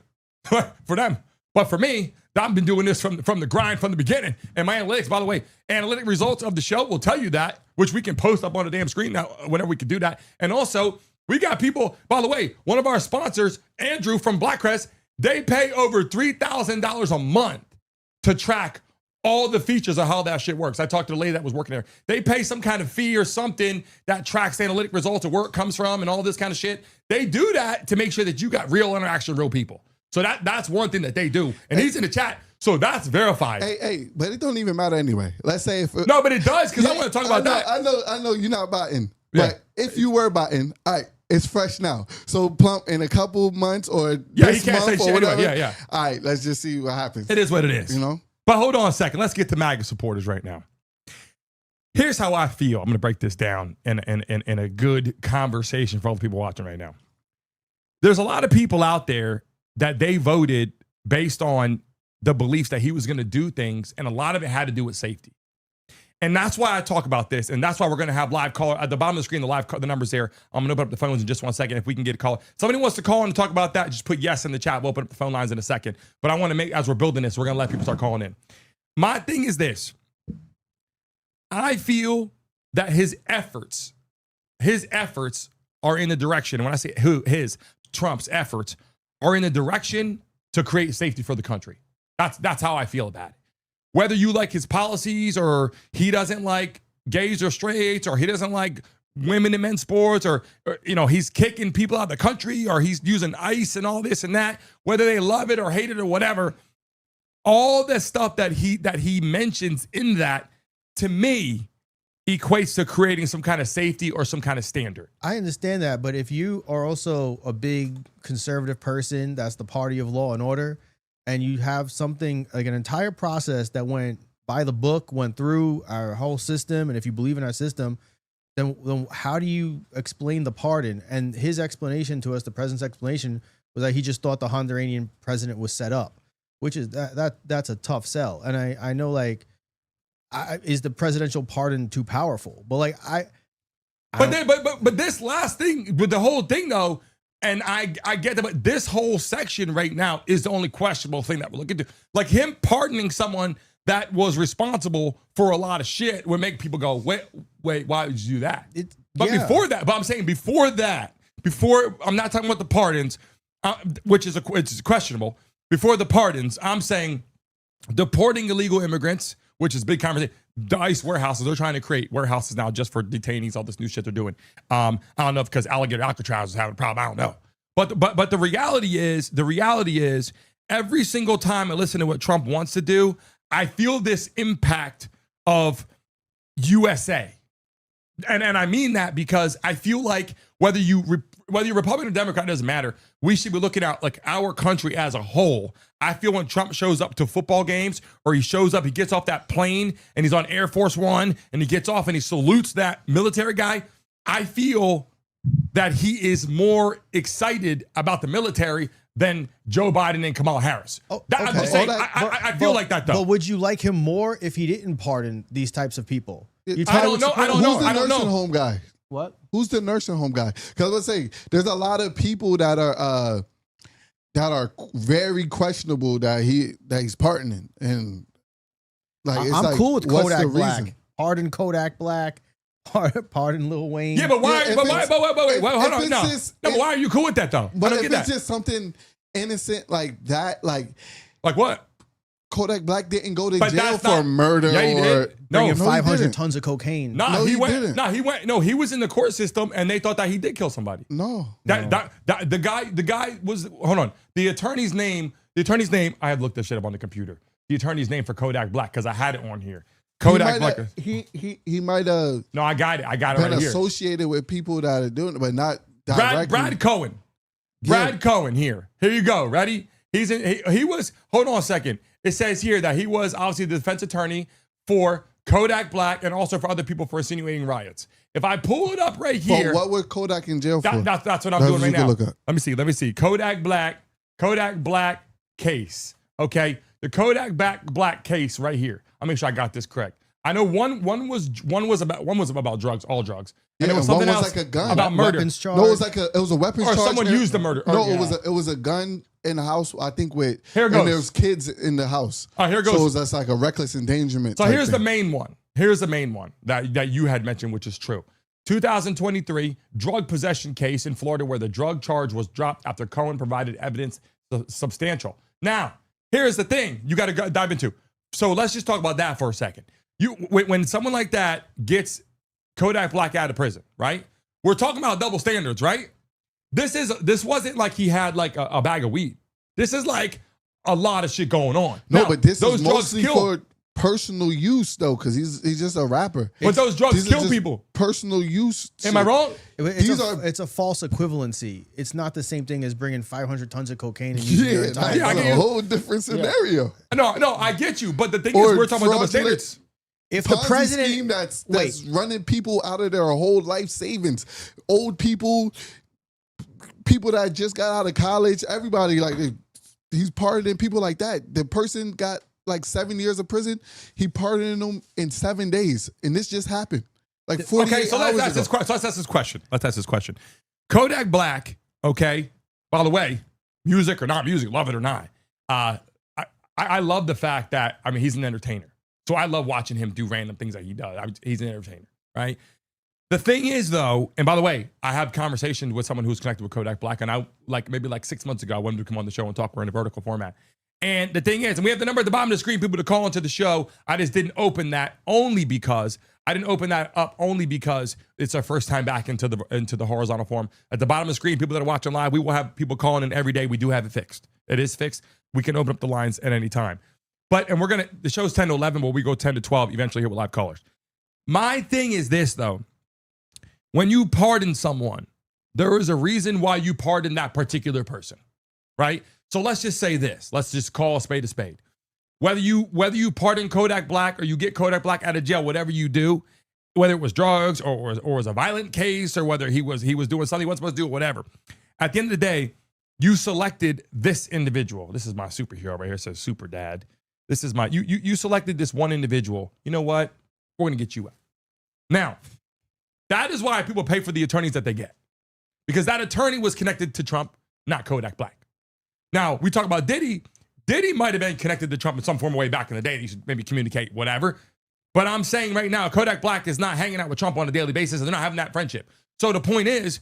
for them. But for me, I've been doing this from the grind from the beginning. And my analytics, by the way, analytic results of the show will tell you that, which we can post up on the damn screen now whenever we can do that. And also, we got people, by the way, one of our sponsors, Andrew from Blackcrest, they pay over $3,000 a month to track all the features of how that shit works. I talked to the lady that was working there. They pay some kind of fee or something that tracks analytic results of where it comes from and all this kind of shit. They do that to make sure that you got real interaction, real people. So that's one thing that they do. And he's in the chat, so that's verified. Hey, but it don't even matter anyway. Let's say if no, but it does, because I want to talk about that. I know you're not botting, but if you were botting, all right, it's fresh now. So Plump in a couple months or this he can't month say or shit whatever. anyway. Yeah. All right, let's just see what happens. It is what it is. You know? But hold on a second. Let's get to MAGA supporters right now. Here's how I feel. I'm going to break this down in a good conversation for all the people watching right now. There's a lot of people out there that they voted based on the beliefs that he was going to do things, and a lot of it had to do with safety. And that's why I talk about this, and that's why we're going to have live caller at the bottom of the screen. The number's there. I'm going to open up the phones in just 1 second. If we can get a call, somebody wants to call and talk about that, just put yes in the chat. We'll open up the phone lines in a second. But I want to make, as we're building this, we're going to let people start calling in. My thing is this: I feel that his efforts are in the direction. And when I say Trump's efforts are in the direction to create safety for the country. That's how I feel about it. Whether you like his policies, or he doesn't like gays or straights, or he doesn't like women in men's sports, or he's kicking people out of the country, or he's using ICE and all this and that, whether they love it or hate it or whatever, all the stuff that he mentions in that, to me, equates to creating some kind of safety or some kind of standard. I understand that, but if you are also a big conservative person, that's the party of law and order, and you have something like an entire process that went by the book, went through our whole system, and if you believe in our system, then how do you explain the pardon? And his explanation to us, the president's explanation, was that he just thought the Honduran president was set up, which is that's a tough sell. And I know, like, is the presidential pardon too powerful? But but this last thing with the whole thing though, and I get that, but this whole section right now is the only questionable thing that we're looking to. Like, him pardoning someone that was responsible for a lot of shit would make people go, wait, why would you do that? Before that, I'm not talking about the pardons, which is questionable. Before the pardons, I'm saying deporting illegal immigrants, which is a big conversation. The ICE warehouses, they're trying to create warehouses now just for detainees, all this new shit they're doing. I don't know if because alligator Alcatraz is having a problem. I don't know. But the reality is every single time I listen to what Trump wants to do, I feel this impact of USA. And I mean that because I feel like whether you're Republican or Democrat, doesn't matter. We should be looking at like our country as a whole. I feel when Trump shows up to football games, or he gets off that plane and he's on Air Force One and he gets off and he salutes that military guy, I feel that he is more excited about the military than Joe Biden and Kamala Harris. I'm just saying, I feel like that though. But would you like him more if he didn't pardon these types of people? I don't know. Who's the nursing home guy? What? Who's the nursing home guy? Because let's say there's a lot of people that are very questionable that he's pardoning, and like it's I'm cool with Kodak Black. Reason? Pardon Kodak Black. Pardon Lil Wayne. Yeah, but why? Wait, hold on. No, why are you cool with that though? But if it's just something innocent like that, like what? Kodak Black didn't go to jail for murder or bringing 500 tons of cocaine. He was in the court system and they thought that he did kill somebody. The guy was, hold on. The attorney's name, I had looked this shit up on the computer. The attorney's name for Kodak Black, because I had it on here. Kodak Black. He might have. No, I got it right here. Associated with people that are doing it, but not directly. Brad Cohen. Brad Cohen here. Here you go. Ready? He was, hold on a second. It says here that he was obviously the defense attorney for Kodak Black and also for other people for insinuating riots. If I pull it up right here. But what was Kodak in jail for? That's what I'm doing right now. Let me see. Kodak Black case. Okay. The Kodak Black case right here. I'll make sure I got this correct. I know one was about drugs, all drugs. And Yeah, there was one something was else like a gun. about murder. Weapons charge. No, it was a weapons Or charge. someone used the murder. No, Yeah. it was a gun in the house. I think with Here it goes. and there was kids in the house. All right, here it So goes. it was just like a reckless endangerment. So type here's the thing. main one. Here's the main one that you had mentioned, which is true. 2023 drug possession case in Florida where the drug charge was dropped after Cohen provided evidence substantial. Now, here's the thing you got to dive into. So let's just talk about that for a second. When someone like that gets Kodak Black out of prison, right? We're talking about double standards, right? This wasn't like he had like a bag of weed. This is like a lot of shit going on. No, Now, but this those is drugs mostly kill. for personal use though, because he's just a rapper. But those drugs These are kill just people. Personal use. Am I shit. wrong? It's a false equivalency. It's not the same thing as bringing 500 tons of cocaine and using your Yeah, entire I that's get a you. whole different scenario. No, I get you. But the thing Or is, we're talking about double fraudulent standards. If the Ponzi president scheme that's running people out of their whole life savings, old people that just got out of college, everybody he's pardoning people like that. The person got like 7 years of prison. He pardoned them in 7 days, and this just happened like 48 Okay, so hours let's ago. ask this question. Kodak Black, okay, by the way, music or not music, love it or not, I love the fact that, I mean, he's an entertainer. So I love watching him do random things that he does. He's an entertainer, right? The thing is, though, and by the way, I have conversations with someone who's connected with Kodak Black, and maybe 6 months ago, I wanted to come on the show and talk. We're in a vertical format. And the thing is, and we have the number at the bottom of the screen, people to call into the show. I just didn't open that only because it's our first time back into the horizontal form. At the bottom of the screen, people that are watching live, we will have people calling in every day. We do have it fixed. It is fixed. We can open up the lines at any time. The show's 10 to 11, but we go 10 to 12 eventually here with live callers. My thing is this, though. When you pardon someone, there is a reason why you pardon that particular person, right? So let's just say this. Let's just call a spade a spade. Whether you pardon Kodak Black or you get Kodak Black out of jail, whatever you do, whether it was drugs or was a violent case or whether he was doing something he wasn't supposed to do, whatever. At the end of the day, you selected this individual. This is my superhero right here. It says super dad. This is you selected this one individual. You know what? We're going to get you out. Now, that is why people pay for the attorneys that they get. Because that attorney was connected to Trump, not Kodak Black. Now, we talk about Diddy. Diddy might have been connected to Trump in some form of way back in the day. He should maybe communicate, whatever. But I'm saying right now, Kodak Black is not hanging out with Trump on a daily basis. They're not having that friendship. So the point is,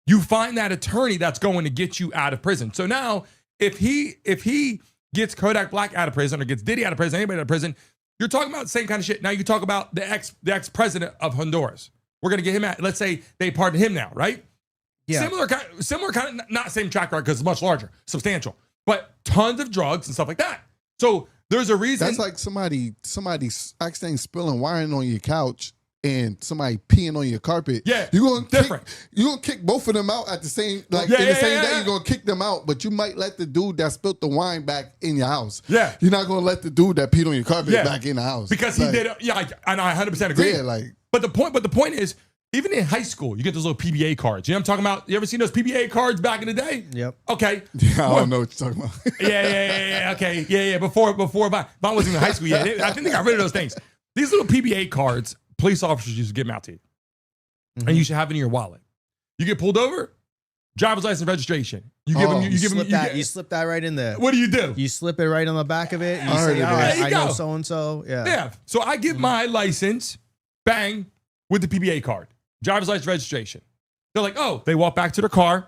you find that attorney that's going to get you out of prison. So now, if he gets Kodak Black out of prison or gets Diddy out of prison, anybody out of prison, you're talking about the same kind of shit. Now you talk about the ex-president of Honduras. We're going to get him out. Let's say they pardon him now, right? Yeah. Similar kind of, not same track record because it's much larger, substantial, but tons of drugs and stuff like that. So there's a reason. That's like somebody accidentally spilling wine on your couch and somebody peeing on your carpet. Yeah, you're different. You're gonna kick both of them out at the same day. You're gonna kick them out, but you might let the dude that spilled the wine back in your house. Yeah, you're not gonna let the dude that peed on your carpet back in the house because he did it. Yeah, and I 100% agree. Yeah, but the point is, even in high school, you get those little PBA cards. You know what I'm talking about? You ever seen those PBA cards back in the day? Yep. Okay. Yeah, I don't know what you're talking about. Yeah. Okay. Yeah. Before Vaughn wasn't even in high school yet. I think they got rid of those things. These little PBA cards, police officers used to give them out to you. Mm-hmm. And you should have it in your wallet. You get pulled over, driver's license, registration. You slip that right in there. What do? You slip it right on the back of it. You say, all right, I know so-and-so. Yeah. Yeah. So I give my license, bang, with the PBA card. Driver's license, registration. They're like, oh, they walk back to their car.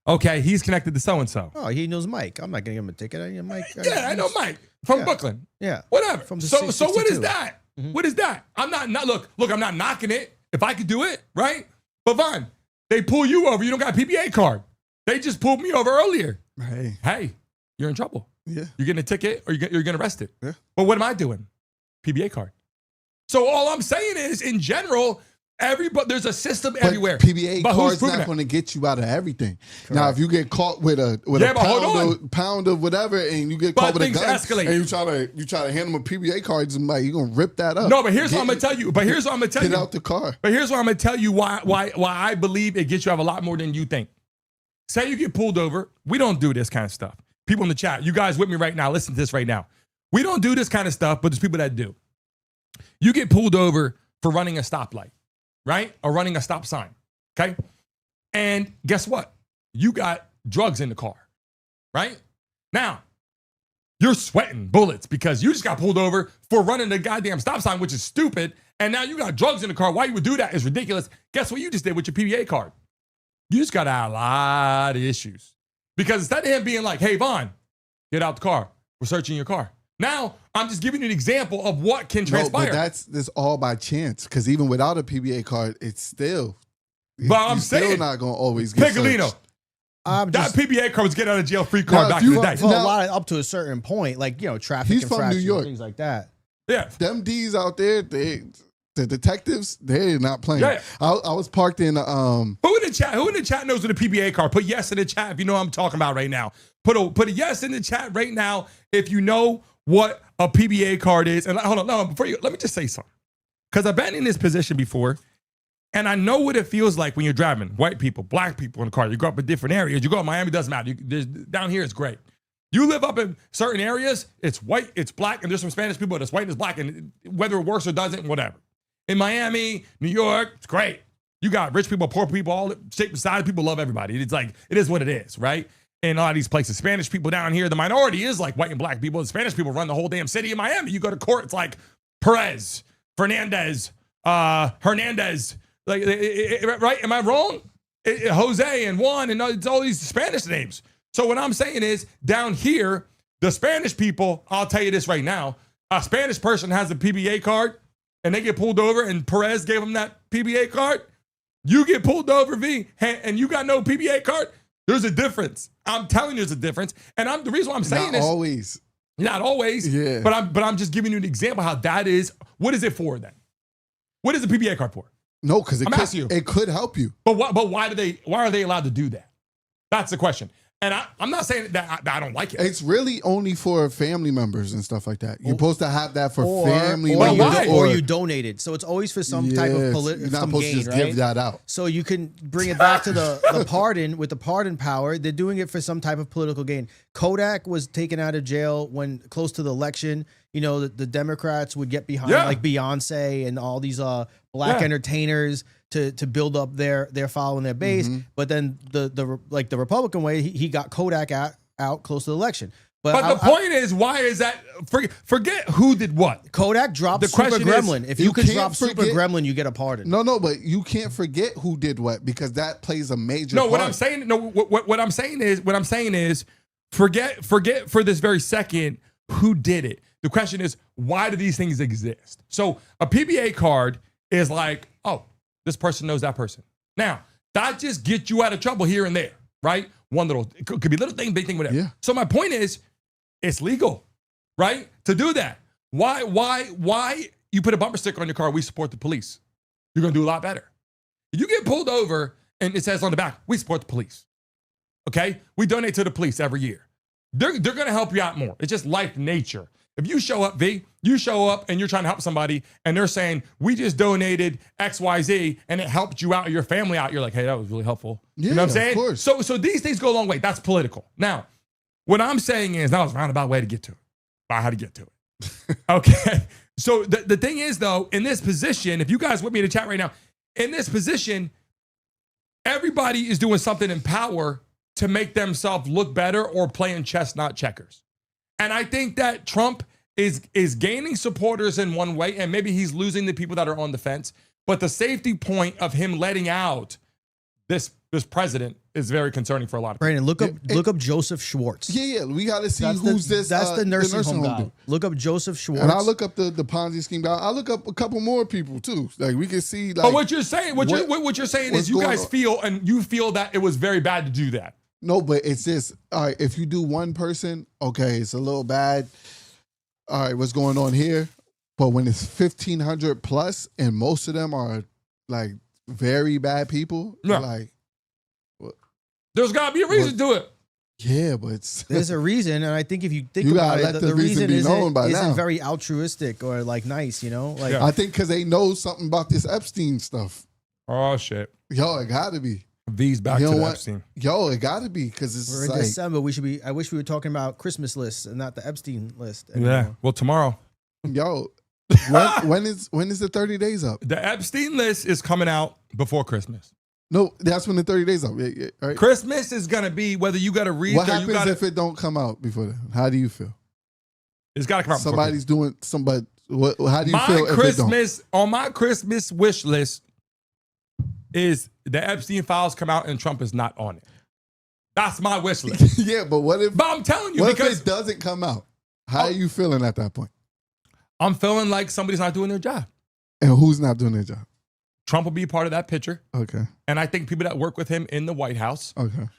Okay, he's connected to so-and-so. Oh, he knows Mike. I'm not going to give him a ticket. I know Mike. I know Mike from Brooklyn. Yeah. Whatever. From So what is that? Mm-hmm. What is that? I'm not look, I'm not knocking it. If I could do it, right? But Vaughn, they pull you over. You don't got a PBA card. They just pulled me over earlier. Hey, you're in trouble. Yeah. You're getting a ticket or you're getting arrested. Yeah. But what am I doing? PBA card. So all I'm saying is, in general, there's a system everywhere. PBA card's not going to get you out of everything. Correct. Now, if you get caught with a pound of whatever, and you get caught with a gun, escalate. and you try to hand them a PBA card, you're going to rip that up. No, but here's what I'm going to tell you. Get out the car. But here's what I'm going to tell you why I believe it gets you out of a lot more than you think. Say you get pulled over. We don't do this kind of stuff. People in the chat, you guys with me right now, listen to this right now. We don't do this kind of stuff, but there's people that do. You get pulled over for running a stoplight, right? Or running a stop sign, okay? And guess what? You got drugs in the car, right? Now, you're sweating bullets because you just got pulled over for running the goddamn stop sign, which is stupid. And now you got drugs in the car. Why you would do that is ridiculous. Guess what you just did with your PBA card? You just got out a lot of issues. Because instead of him being like, hey, Vaughn, get out the car. We're searching your car. Now, I'm just giving you an example of what can transpire. But that's all by chance. Because even without a PBA card, it's still. But I'm saying, still not going to always get Piccolino, searched. that PBA card was get out of jail free card back in the day. For a lot up to a certain point, like, traffic He's from New infractions, York. things like that. Yeah. Them D's out there, the detectives, they're not playing. Yeah. I was parked in Who in the chat knows what a PBA card? Put yes in the chat if you know what I'm talking about right now. Put a yes in the chat right now if you know what a PBA card is. And hold on, no, let me just say something. Because I've been in this position before, and I know what it feels like when you're driving. White people, black people in the car. You go up in different areas. You go to Miami, doesn't matter. Down here, it's great. You live up in certain areas, it's white, it's black, and there's some Spanish people that's white and it's black, and whether it works or doesn't, whatever. In Miami, New York, it's great. You got rich people, poor people, all shape and size. People love everybody. It's like, it is what it is, right? In a lot of these places, Spanish people down here, the minority is like white and black people. The Spanish people run the whole damn city in Miami. You go to court, it's like Perez, Fernandez, Hernandez. Like, right? Am I wrong? Jose and Juan and it's all these Spanish names. So what I'm saying is, down here, the Spanish people, I'll tell you this right now, a Spanish person has a PBA card and they get pulled over and Perez gave them that PBA card. You get pulled over, V, and you got no PBA card. There's a difference. I'm telling you there's a difference. And the reason why I'm saying this. Not always. Yeah. But I'm just giving you an example how that is. What is it for then? What is the PBA card for? No, because it could help you. But why are they allowed to do that? That's the question. And I'm not saying that I don't like it. It's really only for family members and stuff like that. You're supposed to have that for family members. Or you donated. So it's always for some type of political You're not supposed to just give that out. So you can bring it back to the pardon with the pardon power. They're doing it for some type of political gain. Kodak was taken out of jail when close to the election. The Democrats would get behind like Beyonce and all these black entertainers to build up their following, their base. Mm-hmm. But then the Republican way, he got Kodak out close to the election. But the point is, why is that? Forget who did what. Kodak dropped the Super Gremlin. If you could drop Super Gremlin, you get a pardon. No, but you can't forget who did what because that plays a major part. What I'm saying is, forget for this very second who did it. The question is, why do these things exist? So a PBA card is like, oh, this person knows that person. Now, that just gets you out of trouble here and there, right? One little, it could be little thing, big thing, whatever. Yeah. So my point is, it's legal, right? To do that. Why you put a bumper sticker on your car, we support the police. You're going to do a lot better. If you get pulled over and it says on the back, we support the police. Okay? We donate to the police every year. They're going to help you out more. It's just life nature. If you show up, V, you show up and you're trying to help somebody and they're saying, we just donated XYZ and it helped you out or your family out. You're like, hey, that was really helpful. Yeah, you know what I'm saying? Of course. So these things go a long way. That's political. Now, what I'm saying is, that was a roundabout way to get to it. About how to get to it. Okay. So the thing is, though, in this position, if you guys with me in the chat right now, in this position, everybody is doing something in power to make themselves look better or playing chess, not checkers. And I think that Trump is gaining supporters in one way, and maybe he's losing the people that are on the fence. But the safety point of him letting out this president is very concerning for a lot of people. Brandon, look up Joseph Schwartz. Yeah, we got to see who's this. That's the nursing home guy. Look up Joseph Schwartz. And I look up the Ponzi scheme guy. I look up a couple more people too. Like we can see. Like, but what you're saying, what you're saying is, you guys feel that it was very bad to do that. No, but it's this. All right, if you do one person, okay, it's a little bad. All right, what's going on here? But when it's 1,500 plus, and most of them are like very bad people, like there's got to be a reason to do it. Yeah, but there's a reason, and I think if you think about it, the reason isn't very altruistic or like nice, Like I think because they know something about this Epstein stuff. Oh shit! Yo, it got to be. V's back to Epstein. Yo, it got to be because we're in December. I wish we were talking about Christmas lists and not the Epstein list. Yeah. Well, tomorrow. Yo, When is the 30 days up? The Epstein list is coming out before Christmas. No, that's when the 30 days up. Yeah, right. Christmas is gonna be whether you got to read. What or happens you gotta, if it don't come out before then? How do you feel? It's got to come out. Somebody's doing somebody. How do you My feel if it don't? Christmas on my Christmas wish list is the Epstein files come out and Trump is not on it. That's my wish list. Yeah, but what if? But I'm telling you, What because if it doesn't come out? How are you feeling at that point? I'm feeling like somebody's not doing their job. And who's not doing their job? Trump will be a part of that picture. Okay. And I think people that work with him in the White House, Okay.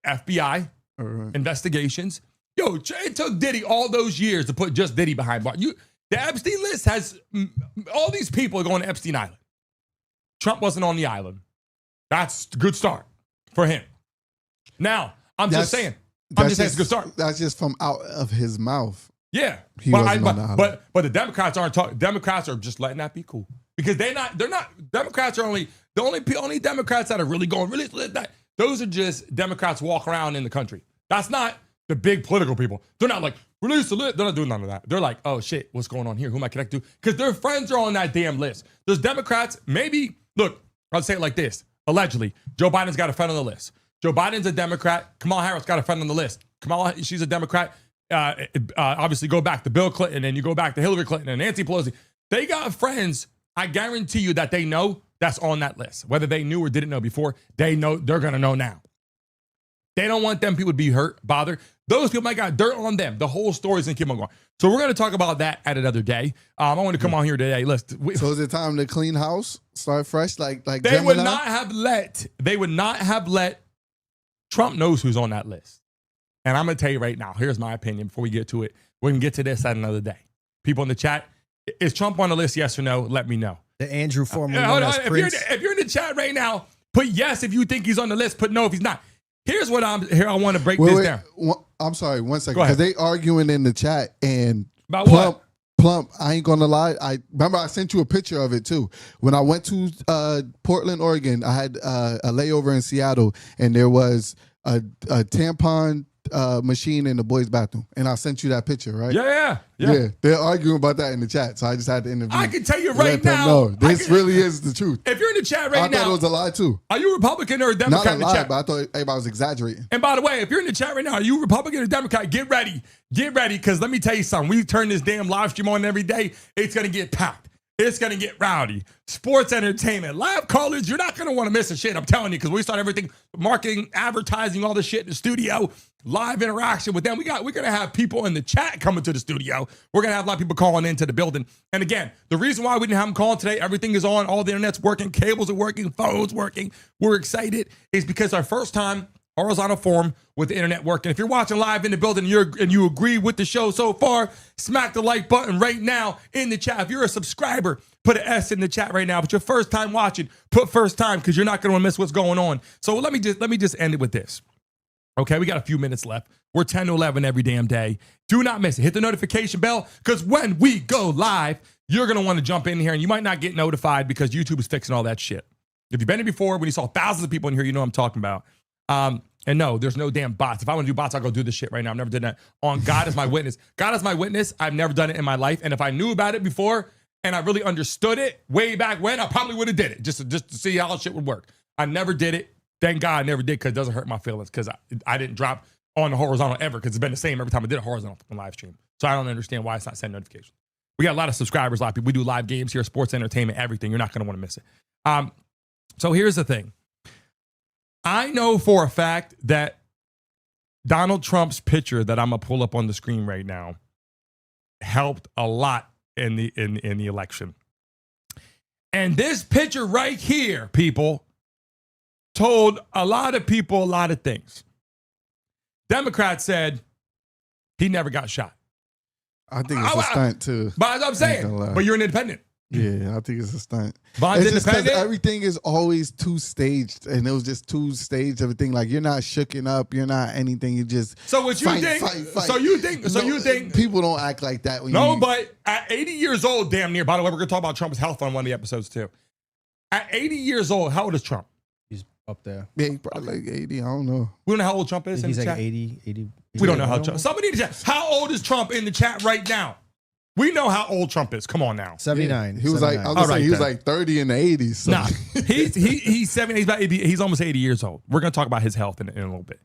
FBI, All right. investigations. Yo, it took Diddy all those years to put just Diddy behind bars. The Epstein list has all these people going to Epstein Island. Trump wasn't on the island. That's a good start for him. Now, I'm just saying it's a good start. That's just from out of his mouth. Yeah. He wasn't on the island. But the Democrats aren't talking. Democrats are just letting that be cool. Because they're not, Democrats are only Democrats that are really going, those are just Democrats walk around in the country. That's not the big political people. They're not like, release the list. They're not doing none of that. They're like, oh shit, what's going on here? Who am I connected to? Because their friends are on that damn list. Those Democrats, maybe, look, I'll say it like this. Allegedly, Joe Biden's got a friend on the list. Joe Biden's a Democrat. Kamala Harris got a friend on the list. Kamala, she's a Democrat. Obviously, go back to Bill Clinton and you go back to Hillary Clinton and Nancy Pelosi. They got friends, I guarantee you, that they know that's on that list. Whether they knew or didn't know before, they know, they're going to know now. They don't want them people to be hurt, bothered. Those people might got dirt on them. The whole story's going to keep on going. So we're going to talk about that at another day. I want to come on here today. So is it time to clean house, start fresh, like they Gemini? would not have let Trump knows who's on that list. And I'm going to tell you right now, here's my opinion before we get to it. We can get to this at another day. People in the chat, is Trump on the list, yes or no? Let me know. The Andrew formerly known as Prince. If you're in the chat right now, put yes if you think he's on the list, put no if he's not. Here's what I want to break this down. I'm sorry, 1 second. Because they arguing in the chat and about what? Plump, I ain't gonna lie. I remember I sent you a picture of it too. When I went to Portland, Oregon, I had a layover in Seattle, and there was a tampon machine in the boys' bathroom, and I sent you that picture, right? Yeah. They're arguing about that in the chat, so I just had to interview. I can tell you right now. No, this really is the truth. If you're in the chat right now, I thought it was a lie too. Are you Republican or a Democrat Not a in the lie, chat? but I thought everybody was exaggerating. And by the way, if you're in the chat right now, are you Republican or Democrat? Get ready, because let me tell you something. We turn this damn live stream on every day. It's gonna get packed. It's going to get rowdy. Sports, entertainment, live callers. You're not going to want to miss a shit. I'm telling you, because we start everything, marketing, advertising, all this shit in the studio, live interaction with them. We're going to have people in the chat coming to the studio. We're going to have a lot of people calling into the building. And again, the reason why we didn't have them calling today, everything is on, all the internet's working, cables are working, phones working. We're excited, is because our first time horizontal form with the internet working. If you're watching live in the building and you agree with the show so far, smack the like button right now in the chat. If you're a subscriber, put an S in the chat right now. If it's your first time watching, put first time, because you're not going to miss what's going on. So let me just end it with this. Okay, we got a few minutes left. We're 10 to 11 every damn day. Do not miss it. Hit the notification bell, because when we go live, you're going to want to jump in here, and you might not get notified because YouTube is fixing all that shit. If you've been here before, when you saw thousands of people in here, you know what I'm talking about. And no, there's no damn bots. If I want to do bots, I'll go do this shit right now. I've never done that. On God is my witness. God is my witness. I've never done it in my life. And if I knew about it before and I really understood it way back when, I probably would have did it just to see how shit would work. I never did it. Thank God I never did, because it doesn't hurt my feelings, because I didn't drop on the horizontal ever, because it's been the same every time I did a horizontal live stream. So I don't understand why it's not sending notifications. We got a lot of subscribers, a lot of people. We do live games here, sports, entertainment, everything. You're not going to want to miss it. So here's the thing. I know for a fact that Donald Trump's picture that I'm gonna pull up on the screen right now helped a lot in the election. And this picture right here, people, told a lot of people a lot of things. Democrats said he never got shot. I think it's a stunt too. But as I'm saying, but you're an independent. Yeah, I think it's a stunt. Biden's it's just because independent. everything is always two staged, and it was just two staged everything. Like, you're not shooken up, you're not anything. You just so what you fight, think? fight. So you think people don't act like that? But at 80 years old, damn near. By the way, we're gonna talk about Trump's health on one of the episodes too. At 80 years old, how old is Trump? He's up there. Yeah, he's probably like 80. I don't know. We don't know how old Trump is. He's in the like chat. 80. We don't know how Trump. Somebody in the chat. How old is Trump in the chat right now? We know how old Trump is. Come on now. 79. He was like, I was gonna say, he was like 30 in the 80s. So. Nah, he's 70. He's about 80. He's almost 80 years old. We're gonna talk about his health in a little bit.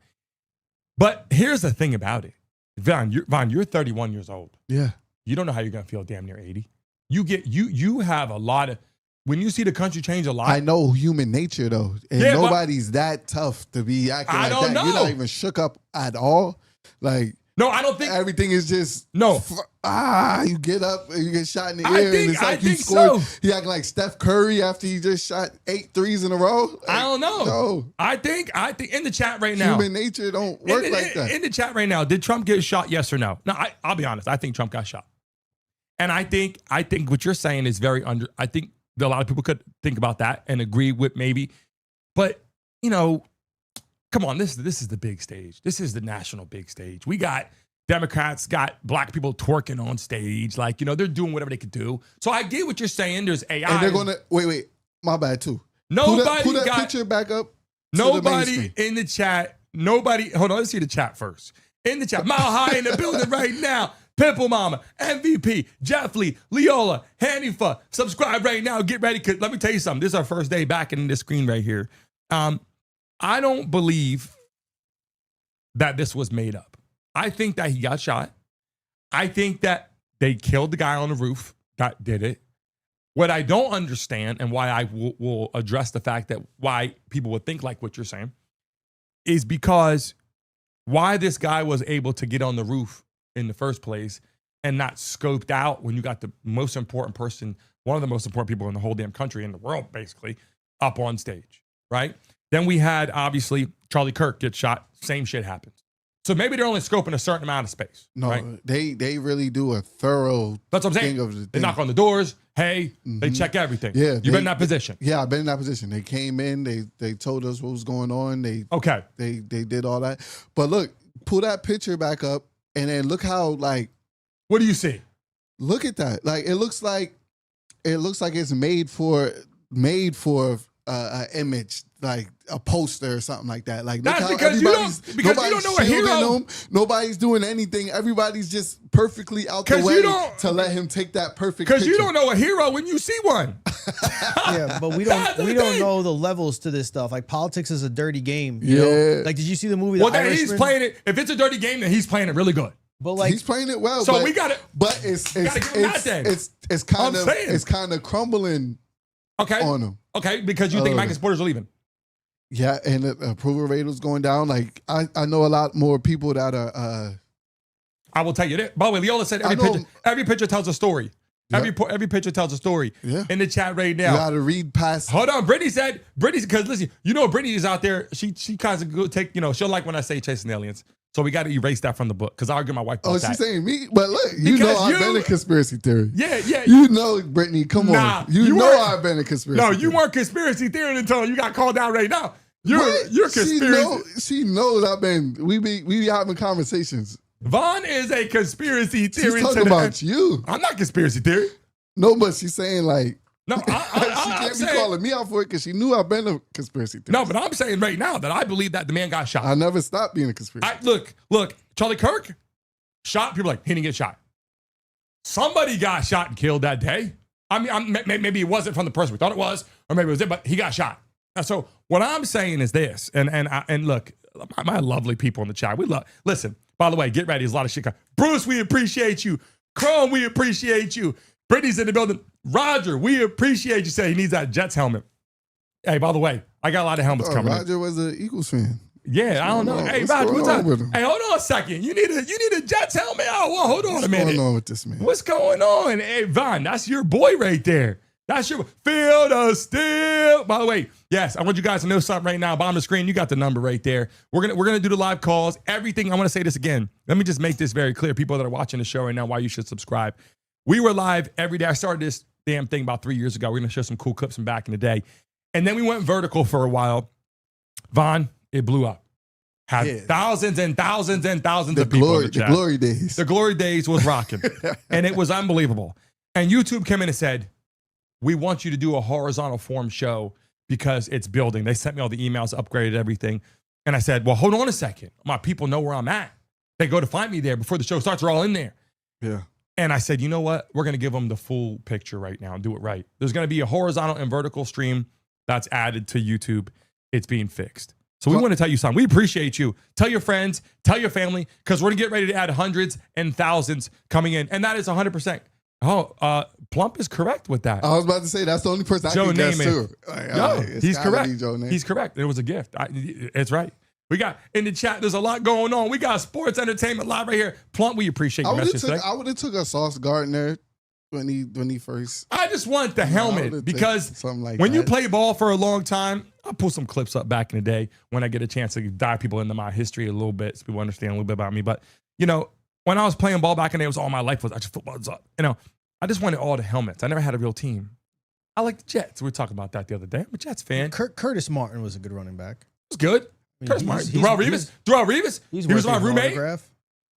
But here's the thing about it, Von. You're 31 years old. Yeah. You don't know how you're gonna feel damn near 80. You have a lot of. When you see the country change a lot. I know human nature though, and nobody's that tough to be acting like that. Know. You're not even shook up at all. Like. No, I don't think everything is just you get up and you get shot in the ear, and it's like you scored. So. He acting like Steph Curry after he just shot 8 threes in a row. Like, I don't know. No. I think in the chat right now, human nature don't work like that. In the chat right now, did Trump get shot? Yes or no? No, I'll be honest. I think Trump got shot, and I think what you're saying is very I think a lot of people could think about that and agree with maybe, but you know. Come on, this is the big stage. This is the national big stage. We got Democrats, got black people twerking on stage. Like, you know, they're doing whatever they could do. So I get what you're saying. There's AI. And they're going to, wait, my bad too. Nobody pull that picture back up. Nobody in the chat. Hold on, let's see the chat first. In the chat, Mile High in the building right now. Pimple Mama, MVP, Jeff Lee, Leola, Hanifa. Subscribe right now. Get ready. Cause let me tell you something. This is our first day back in this screen right here. I don't believe that this was made up. I think that he got shot. I think that they killed the guy on the roof that did it. What I don't understand, and why I will address the fact that why people would think like what you're saying, is because why this guy was able to get on the roof in the first place and not scoped out when you got the most important person, one of the most important people in the whole damn country, in the world, basically, up on stage, right? Then we had, obviously, Charlie Kirk get shot. Same shit happens. So maybe they're only scoping a certain amount of space. No, right? they really do a thorough. That's what I'm saying. They knock on the doors. Hey, they check everything. Yeah, you've been in that position. Yeah, I've been in that position. They came in. They told us what was going on. They did all that. But look, pull that picture back up, and then look how like. What do you see? Look at that. Like it looks like it's made for an image, like a poster or something like that. Like that's because you don't know a hero. Nobody's doing anything. Everybody's just perfectly out the way to let him take that perfect picture. Because you don't know a hero when you see one. Yeah, but we don't know the levels to this stuff. Like politics is a dirty game. You know? Like, did you see the movie? Well, then he's playing it. If it's a dirty game, then he's playing it really good. But like he's playing it well. So we got it. But it's kind of crumbling. Okay. On him. Okay, because you think Micah supporters are leaving. Yeah, and the approval rate was going down. Like I know a lot more people that are. I will tell you that. By the way, Leola said every picture tells a story. Yep. Every picture tells a story. Yeah. In the chat right now. You got to read past. Hold on, Brittany, because listen, you know Brittany is out there. She kind of go take, you know, she'll like when I say chasing aliens. So we got to erase that from the book because I argue my wife about that. Oh, she's saying me? But look, I've been a conspircy theory. Yeah. You know, Brittany, come on. You know I've been a conspiracy theory. No, you weren't conspiracy theory until you got called out right now. You're conspiracy. She knows I've been, we be having conversations. Vaughn is a conspiracy theory. She's talking about you. I'm not conspiracy theory. No, but she's saying like, no, she can't be calling me out for it because she knew I've been a conspiracy theorist. No, but I'm saying right now that I believe that the man got shot. I never stopped being a conspiracy theorist. Look, Charlie Kirk shot. People like, he didn't get shot. Somebody got shot and killed that day. I mean, maybe it wasn't from the person we thought it was, or maybe it was it, but he got shot. And so what I'm saying is this, and look, my lovely people in the chat, listen, by the way, get ready. There's a lot of shit coming. Bruce, we appreciate you. Chrome, we appreciate you. Brittany's in the building. Roger, we appreciate you. Say he needs that Jets helmet. Hey, by the way, I got a lot of helmets coming. Roger was an Eagles fan. Yeah, I don't know. Hey, Roger, what's up? Hey, hold on a second. You need a Jets helmet? Oh, well, hold on a minute. What's going on with this man? What's going on? Hey, Von, that's your boy right there. That's your Feel the Steel. By the way, yes, I want you guys to know something right now. Bottom of the screen, you got the number right there. We're gonna do the live calls. Everything. I want to say this again. Let me just make this very clear. People that are watching the show right now, why you should subscribe. We were live every day. I started this damn thing about 3 years ago. We're gonna show some cool clips from back in the day, and then we went vertical for a while. Von, it blew up. Had thousands and thousands and thousands of people in the chat. The glory days. The glory days was rocking, and it was unbelievable. And YouTube came in and said, we want you to do a horizontal form show because it's building. They sent me all the emails, upgraded everything. And I said, well, hold on a second. My people know where I'm at. They go to find me there before the show starts. They're all in there. Yeah. And I said, you know what? We're going to give them the full picture right now and do it right. There's going to be a horizontal and vertical stream that's added to YouTube. It's being fixed. So we want to tell you something. We appreciate you. Tell your friends, tell your family, because we're going to get ready to add hundreds and thousands coming in. And that is 100%. Oh, Plump is correct with that. I was about to say, that's the only person I can guess too. He's correct. He's correct. It was a gift. It's right. We got in the chat, there's a lot going on. We got sports entertainment live right here. Plump, we appreciate your message today. I would have took a Sauce Gardner when he first. I just want the helmet because when you play ball for a long time, I'll pull some clips up back in the day when I get a chance to dive people into my history a little bit so people understand a little bit about me. But, you know, when I was playing ball back in the day, it was all my life was I just football's up. You know, I just wanted all the helmets. I never had a real team. I like the Jets. We were talking about that the other day. I'm a Jets fan. Curtis Martin was a good running back. It was good. Curtis Martin. Darrell Reeves. He was my roommate. Right?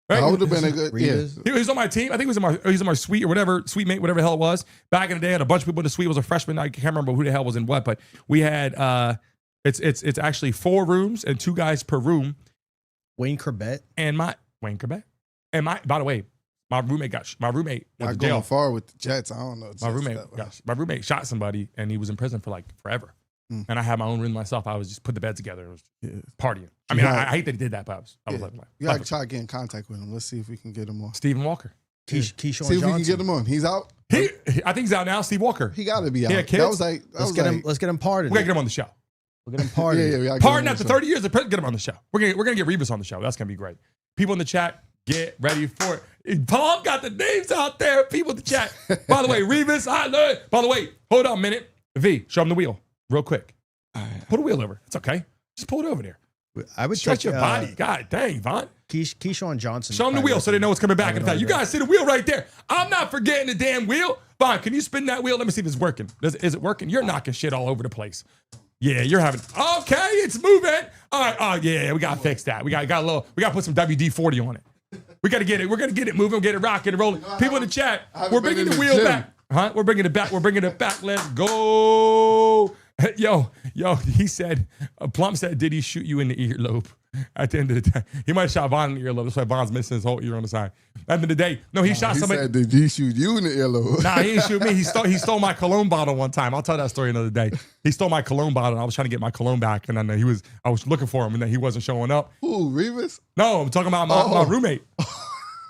I would have been a good. Yeah. He was on my team. I think he was in my suite or whatever, suite mate, whatever the hell it was. Back in the day, I had a bunch of people in the suite. It was a freshman. I can't remember who the hell was in what, but we had it's actually 4 rooms and 2 guys per room. Wayne Corbett. And by the way, my roommate went to jail. Going far with the Jets. I don't know. My roommate shot somebody and he was in prison for like forever. And I had my own room myself. I was just put the bed together and was partying. I mean, I hate that he did that, but I was like, you got to try to get in contact with him. Let's see if we can get him on. Stephen Walker. Keyshawn See if we can get him on. He's out. I think he's out now. Steve Walker. He got to be out. Yeah, kids. Let's get him pardoned. We're gonna get him on the show. We'll get him pardoned. Pardon after 30 years. Get him on the show. We're gonna get Revis on the show. That's gonna be great. People in the chat, get ready for it. Paul got the names out there. People in the chat. By the way, Revis, I love it. By the way, hold on a minute. V, show him the wheel real quick. Put a wheel over. It's okay. Just pull it over there. I would stretch your body. God dang, Vaughn. Keyshawn Johnson. Show them the wheel so they know what's coming back in the You guys see the wheel right there. I'm not forgetting the damn wheel. Vaughn, can you spin that wheel? Let me see if it's working. Is it working? You're knocking shit all over the place. Yeah, you're having. Okay, it's moving. All right. Oh yeah, we gotta fix that. We gotta put some WD-40 on it. We gotta get it. We're gonna get it moving. Get it rocking and rolling. People in the chat, we're bringing the wheel back. Huh? We're bringing it back. We're bringing it back. Let's go. Yo, he said, Plump said, did he shoot you in the earlobe? At the end of the day, he might have shot Vaughn in the earlobe. That's why Vaughn's missing his whole ear on the side. At the end of the day, no, he shot somebody. He said, did he shoot you in the earlobe? Nah, he didn't shoot me. He stole my cologne bottle one time. I'll tell that story another day. He stole my cologne bottle. And I was trying to get my cologne back, and then I was looking for him, and then he wasn't showing up. Who, Revis? No, I'm talking about my roommate.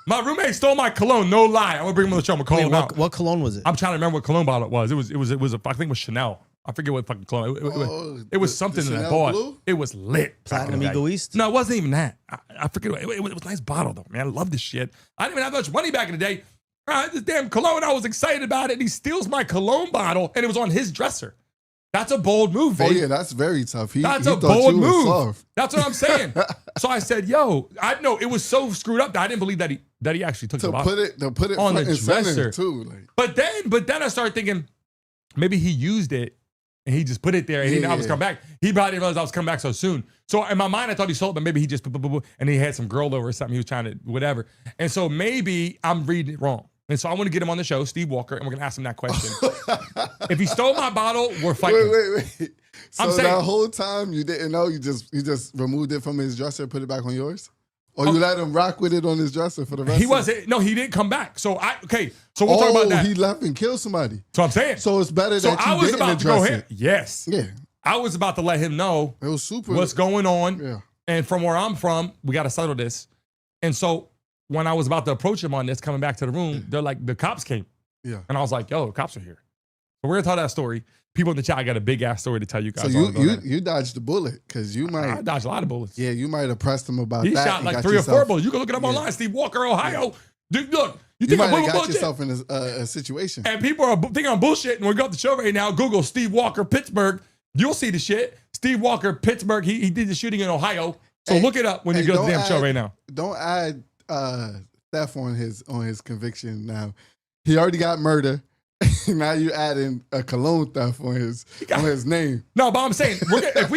My roommate stole my cologne. No lie. I'm gonna bring him on the show. I'm gonna call him out. What cologne was it? I'm trying to remember what cologne bottle it was. It was I think it was Chanel. I forget what fucking cologne. It was something that I bought. Blue? It was lit. Platinum Eagle East? No, it wasn't even that. I forget. It was a nice bottle though, man. I love this shit. I didn't even have much money back in the day. I had this damn cologne. I was excited about it. And he steals my cologne bottle, and it was on his dresser. That's a bold move, babe. Oh yeah, that's very tough. That's a bold move. That's what I'm saying. So I said, "Yo, I know it was so screwed up that I didn't believe that he actually took the bottle to put it on the dresser dresser too." Like. But then I started thinking maybe he used it and he just put it there and he knew I was coming back. He probably didn't realize I was coming back so soon. So in my mind, I thought he sold it, but maybe he just and he had some girl over or something. He was trying to whatever. And so maybe I'm reading it wrong. And so I want to get him on the show, Steve Walker, and we're gonna ask him that question. If he stole my bottle, we're fighting. Wait. So that whole time you didn't know, you just removed it from his dresser, and put it back on yours? Or you let him rock with it on his dresser for the rest of it? No, he didn't come back. So we'll talk about that. He left and killed somebody. So I'm saying. So it's better that you I was about to go ahead. Yes. Yeah. I was about to let him know it was super what's going on. Yeah. And from where I'm from, we got to settle this. And so when I was about to approach him on this, coming back to the room, they're like, the cops came. Yeah. And I was like, yo, the cops are here. So we're going to tell that story. People in the chat, I got a big ass story to tell you guys. So you dodged the bullet because you might. I dodged a lot of bullets. Yeah, you might have pressed him about that. He shot like 3 or 4 bullets. You can look it up online. Steve Walker, Ohio. Dude, look, you might have got yourself in a situation. And people are thinking I'm bullshit. And we got the show right now. Google Steve Walker, Pittsburgh. You'll see the shit. Steve Walker, Pittsburgh. He did the shooting in Ohio. So look it up when you go to the damn show right now. Don't add Steph on his conviction now. He already got murder. Now you adding a cologne theft on his name. No, but I'm saying if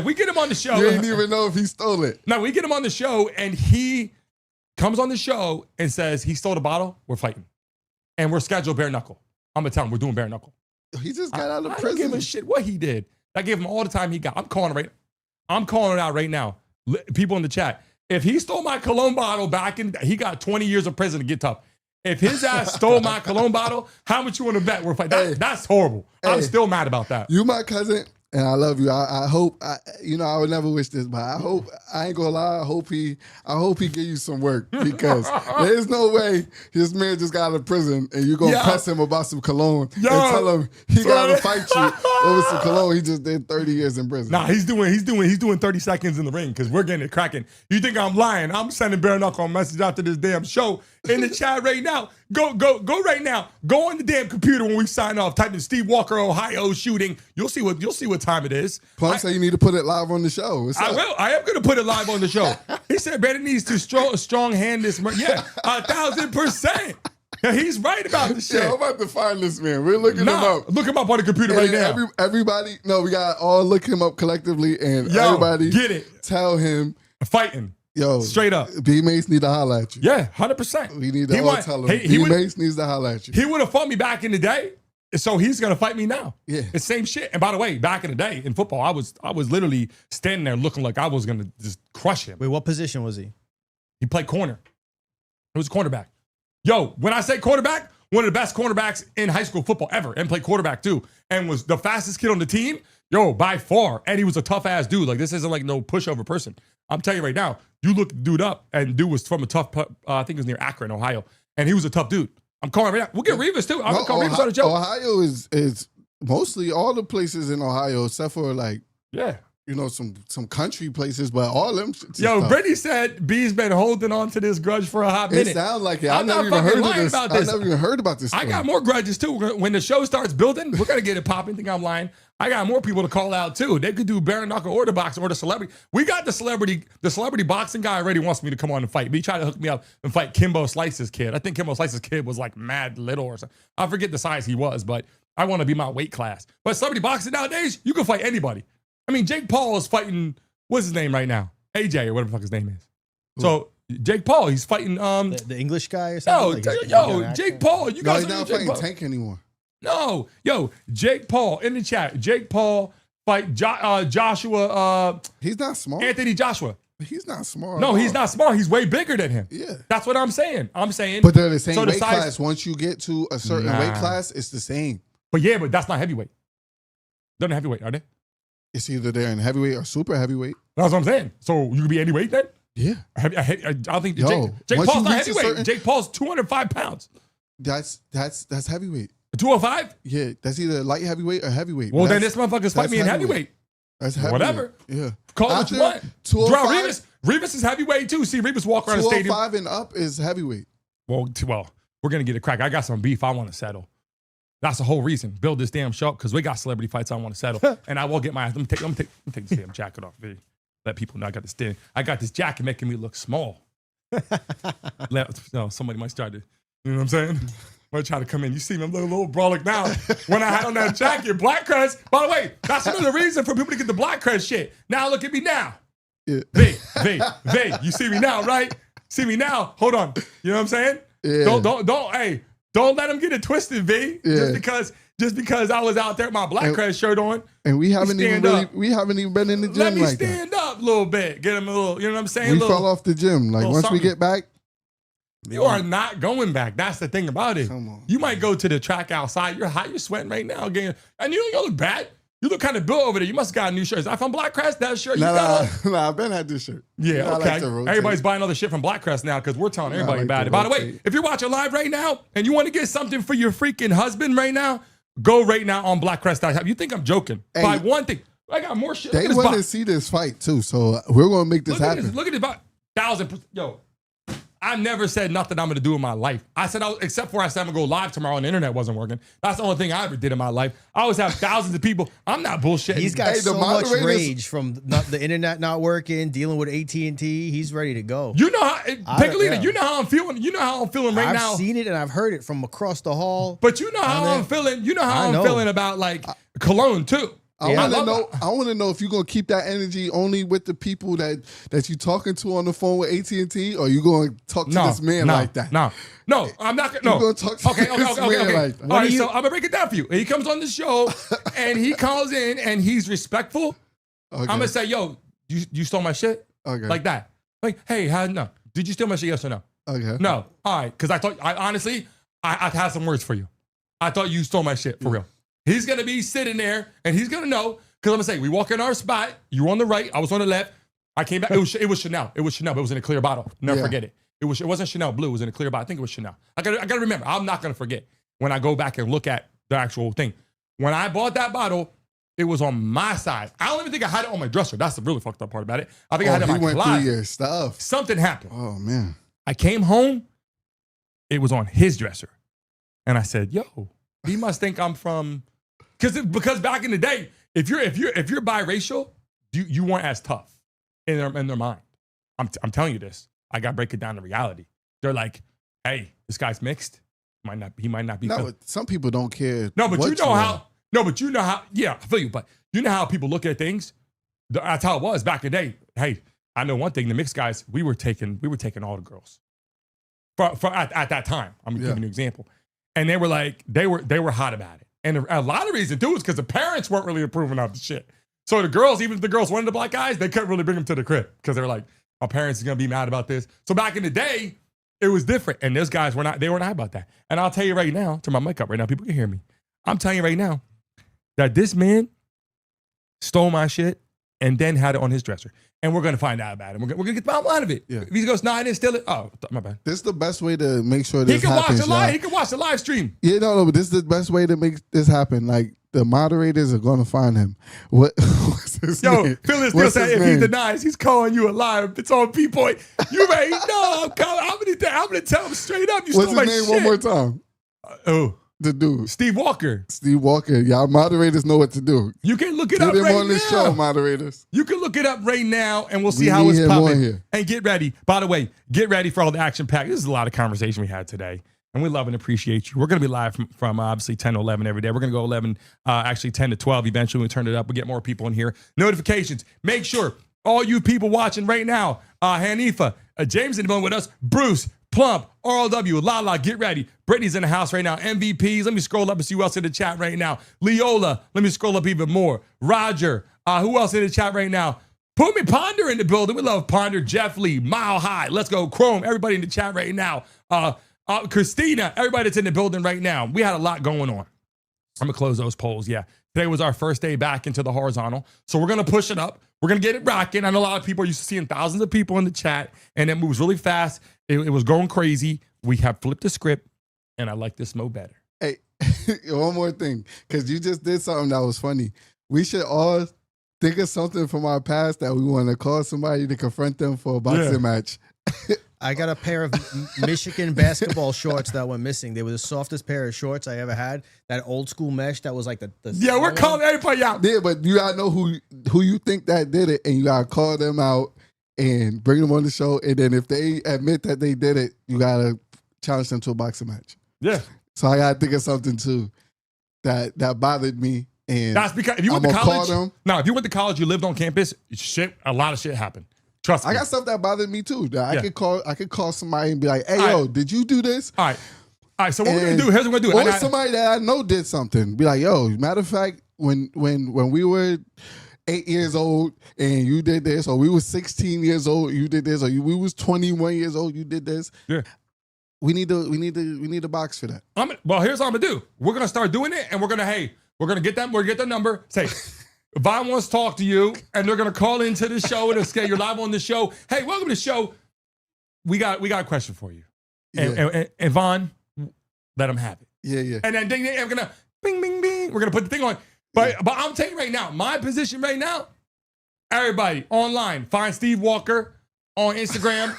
we get him on the show, you ain't even know if he stole it. No, we get him on the show and he comes on the show and says he stole the bottle. We're fighting, and we're scheduled bare knuckle. I'm gonna tell him we're doing bare knuckle. He just got out of prison. I don't give a shit what he did. I gave him all the time he got. I'm calling it out right now. People in the chat, if he stole my cologne bottle back in, he got 20 years of prison to get tough. If his ass stole my cologne bottle, how much you want to bet we're fighting? That's horrible. I'm still mad about that. You my cousin, and I love you. I hope, I would never wish this, but I ain't gonna lie, I hope he give you some work, because there's no way this man just got out of prison and you gonna press him about some cologne and tell him he gotta fight you over some cologne. He just did 30 years in prison. Nah, he's doing 30 seconds in the ring because we're getting it cracking. You think I'm lying? I'm sending bare knuckle a message after this damn show in the chat right now. Go right now. Go on the damn computer when we sign off. Type in Steve Walker, Ohio shooting. You'll see what time it is. Plum said you need to put it live on the show. I will. I am going to put it live on the show. He said Brandon needs to strong hand this. Yeah, 1,000%. Yeah, he's right about the shit. Yeah, I'm about to find this man. We're looking him up. Look him up on the computer right now. Everybody, we got all look him up collectively, and everybody get it. Tell him fighting. Yo, straight up. B Mace need to holler at you. Yeah, 100%. We need to all tell him. B Mace needs to holler at you. He would have fought me back in the day, so he's gonna fight me now. Yeah, it's same shit. And by the way, back in the day in football, I was literally standing there looking like I was gonna just crush him. Wait, what position was he? He played corner. He was a cornerback. Yo, when I say quarterback, one of the best cornerbacks in high school football ever, and played quarterback too, and was the fastest kid on the team. Yo, by far. And he was a tough ass dude. Like, this isn't like no pushover person. I'm telling you right now, you look the dude up, and dude was from a tough, I think it was near Akron, Ohio. And he was a tough dude. I'm calling right now. We'll get Revis too. I'm gonna call Revis on the show. Ohio is mostly all the places in Ohio, except for like, some country places, but all them. Yo, Brittany said B's been holding on to this grudge for a hot minute. It sounds like it. I never even heard of this. I never even heard about this story. I got more grudges too. When the show starts building, we're gonna get it popping. Think I'm lying? I got more people to call out too. They could do bare knuckle or the boxing or the celebrity. We got the celebrity boxing guy already wants me to come on and fight. He tried to hook me up and fight Kimbo Slice's kid. I think Kimbo Slice's kid was like mad little or something. I forget the size he was, but I want to be my weight class. But celebrity boxing nowadays, you can fight anybody. I mean, Jake Paul is fighting, what's his name right now? AJ or whatever the fuck his name is. So Jake Paul, he's fighting the English guy or something. Jake Paul, you guys. He's not fighting Tank anymore. No, Jake Paul in the chat. Jake Paul fight Joshua. He's not smart. Anthony Joshua. He's not smart. No, he's not smart. He's way bigger than him. Yeah, that's what I'm saying. But they're the same weight class. Once you get to a certain weight class, it's the same. But that's not heavyweight. They're not heavyweight, are they? It's either they're in heavyweight or super heavyweight. That's what I'm saying. So you could be any weight then? Yeah. I don't think Jake Paul's not heavyweight. Jake Paul's 205 pounds. That's heavyweight. 205? Yeah, that's either light heavyweight or heavyweight. Well, then this motherfucker's fight me in heavyweight. That's heavyweight. Whatever. Yeah. Call it what you want. 205. Revis is heavyweight too. See Revis walk around the stadium. 205 and up is heavyweight. Well, we're going to get a crack. I got some beef I want to settle. That's the whole reason. Build this damn show because we got celebrity fights I want to settle. And I will get my ass. Let me take this damn jacket off. Let people know I got this jacket making me look small. Somebody might start to, you know what I'm saying? Might try to come in. You see me, I'm a little brolic now. When I had on that jacket, Black Crest. By the way, that's another reason for people to get the Black Crest shit. Now look at me now. Yeah. V, you see me now, right? See me now. Hold on. You know what I'm saying? Yeah. Don't let them get it twisted, V. Yeah. Just because I was out there with my Black Crest shirt on. And we haven't even been in the gym. Let me like stand up a little bit. Get them a little, you know what I'm saying? We fell off the gym. Like once we get back. You are not going back. That's the thing about it. Come on. You might go to the track outside. You're hot. You're sweating right now again. And you don't look bad. You look kind of built over there. You must have got a new shirt. Is that from Black Crest? That shirt you got on? I've been had this shirt. Yeah, okay. Everybody's buying other shit from Black Crest now because we're telling everybody about it. By the way, if you're watching live right now and you want to get something for your freaking husband right now, go right now on blackcrest.com. You think I'm joking? Buy one thing. I got more shit. They want to see this fight too, so we're going to make this happen. Look at this. 1,000%. Yo, I never said nothing I'm going to do in my life. I said, except for I said I'm going to go live tomorrow and the internet wasn't working. That's the only thing I ever did in my life. I always have thousands of people. I'm not bullshitting. He's got so much rage from the internet not working, dealing with AT&T. He's ready to go. You know how, Piccolina, you know how I'm feeling. You know how I'm feeling right now. I've seen it and I've heard it from across the hall. But you know how I'm feeling. You know how I'm feeling about like Cologne too. I want to know if you're gonna keep that energy only with the people that you talking to on the phone with AT&T, or you gonna talk to this man like that? No, I'm not gonna. No, you're gonna talk to this man like that. All right, so I'm gonna break it down for you. He comes on the show and he calls in and he's respectful. Okay. I'm gonna say, yo, you stole my shit, like that. Like, hey, no, did you steal my shit? Yes or no? Okay. No. All right. Because honestly, I've had some words for you. I thought you stole my shit for real. He's going to be sitting there and he's going to know. Because I'm going to say, we walk in our spot. You were on the right. I was on the left. I came back. It was Chanel. It was Chanel, but it was in a clear bottle. Never forget it. It wasn't Chanel Blue. It was in a clear bottle. I think it was Chanel. I got to remember. I'm not going to forget when I go back and look at the actual thing. When I bought that bottle, it was on my side. I don't even think I had it on my dresser. That's the really fucked up part about it. I think I had it in my closet. Through your stuff. Something happened. Oh, man. I came home. It was on his dresser. And I said, yo, he must think I'm from... Because back in the day, if you're biracial, you weren't as tough in their mind. I'm telling you this. I got to break it down to reality. They're like, hey, this guy's mixed. He might not be. No, but some people don't care. No, but you know how. No, but you know how. Yeah, I feel you. But you know how people look at things. That's how it was back in the day. Hey, I know one thing. The mixed guys, we were taking all the girls. At that time, I'm giving you an example, and they were like they were hot about it, and a lot of reason too is because the parents weren't really approving of the shit. So the girls, even if the girls wanted the black guys, they couldn't really bring them to the crib because they were like, my parents are gonna be mad about this. So back in the day, it was different, and those guys were not about that. And I'll tell you right now, turn my mic up right now, people can hear me. I'm telling you right now that this man stole my shit and then had it on his dresser. And we're going to find out about it. We're going to get the bottom line of it. Yeah. If he goes, nah, I didn't steal it. Oh, my bad. This is the best way to make sure this he can happens. He can watch the live stream. Yeah, no, but this is the best way to make this happen. Like, the moderators are going to find him. What's his name? Phyllis still said if he denies, he's calling you a liar. It's on P-Point. You may know. I'm going to tell him straight up. You stole my shit. What's his name one more time? The dude. Steve Walker. Steve Walker. Y'all moderators know what to do. You can look it up right now. Get him on this show, moderators. You can look it up right now, and we'll see how it's popping. And get ready. By the way, get ready for all the action pack. This is a lot of conversation we had today, and we love and appreciate you. We're going to be live from obviously 10 to 11 every day. We're going to go 10 to 12 eventually. We turn it up. We get more people in here. Notifications. Make sure all you people watching right now, Hanifa, James in the building with us, Bruce, Plump, RLW, Lala, get ready. Brittany's in the house right now. MVPs, let me scroll up and see who else in the chat right now. Leola, let me scroll up even more. Roger, who else in the chat right now? Put me Ponder in the building. We love Ponder. Jeff Lee, Mile High. Let's go. Chrome, everybody in the chat right now. Christina, everybody that's in the building right now. We had a lot going on. I'm going to close those polls. Yeah. Today was our first day back into the horizontal. So we're going to push it up. We're going to get it rocking. I know a lot of people are used to seeing thousands of people in the chat, and it moves really fast. It was going crazy. We have flipped the script, and I like this mo better. Hey, one more thing, because you just did something that was funny. We should all think of something from our past that we want to call somebody to confront them for a boxing match. I got a pair of Michigan basketball shorts that went missing. They were the softest pair of shorts I ever had. That old school mesh that was like the yeah, we're calling everybody out. Yeah, but you gotta know who you think that did it, and you gotta call them out and bring them on the show. And then if they admit that they did it, you gotta challenge them to a boxing match. Yeah. So I gotta think of something too that bothered me. And that's because if you went to college, if you went to college, you lived on campus. A lot of shit happened. Trust me. I got stuff that bothered me too. That I could call somebody and be like, "Hey, yo, did you do this?" All right. So what we're gonna do? Here's what we're gonna do. Or somebody that I know did something. Be like, "Yo, matter of fact, when we were 8 years old and you did this, or we were 16 years old, you did this, or we was 21 years old, you did this." Yeah. We need a box for that. Well, here's what I'm gonna do. We're gonna start doing it, and we're gonna get them. We're gonna get the number. Say, Vaughn wants to talk to you, and they're gonna call into the show and say you're live on the show. Hey, welcome to the show. We got a question for you, and Vaughn, let them have it. Yeah. And then I'm gonna bing, bing, bing. We're gonna put the thing on. But I'm telling you right now, my position right now. Everybody online, find Steve Walker on Instagram.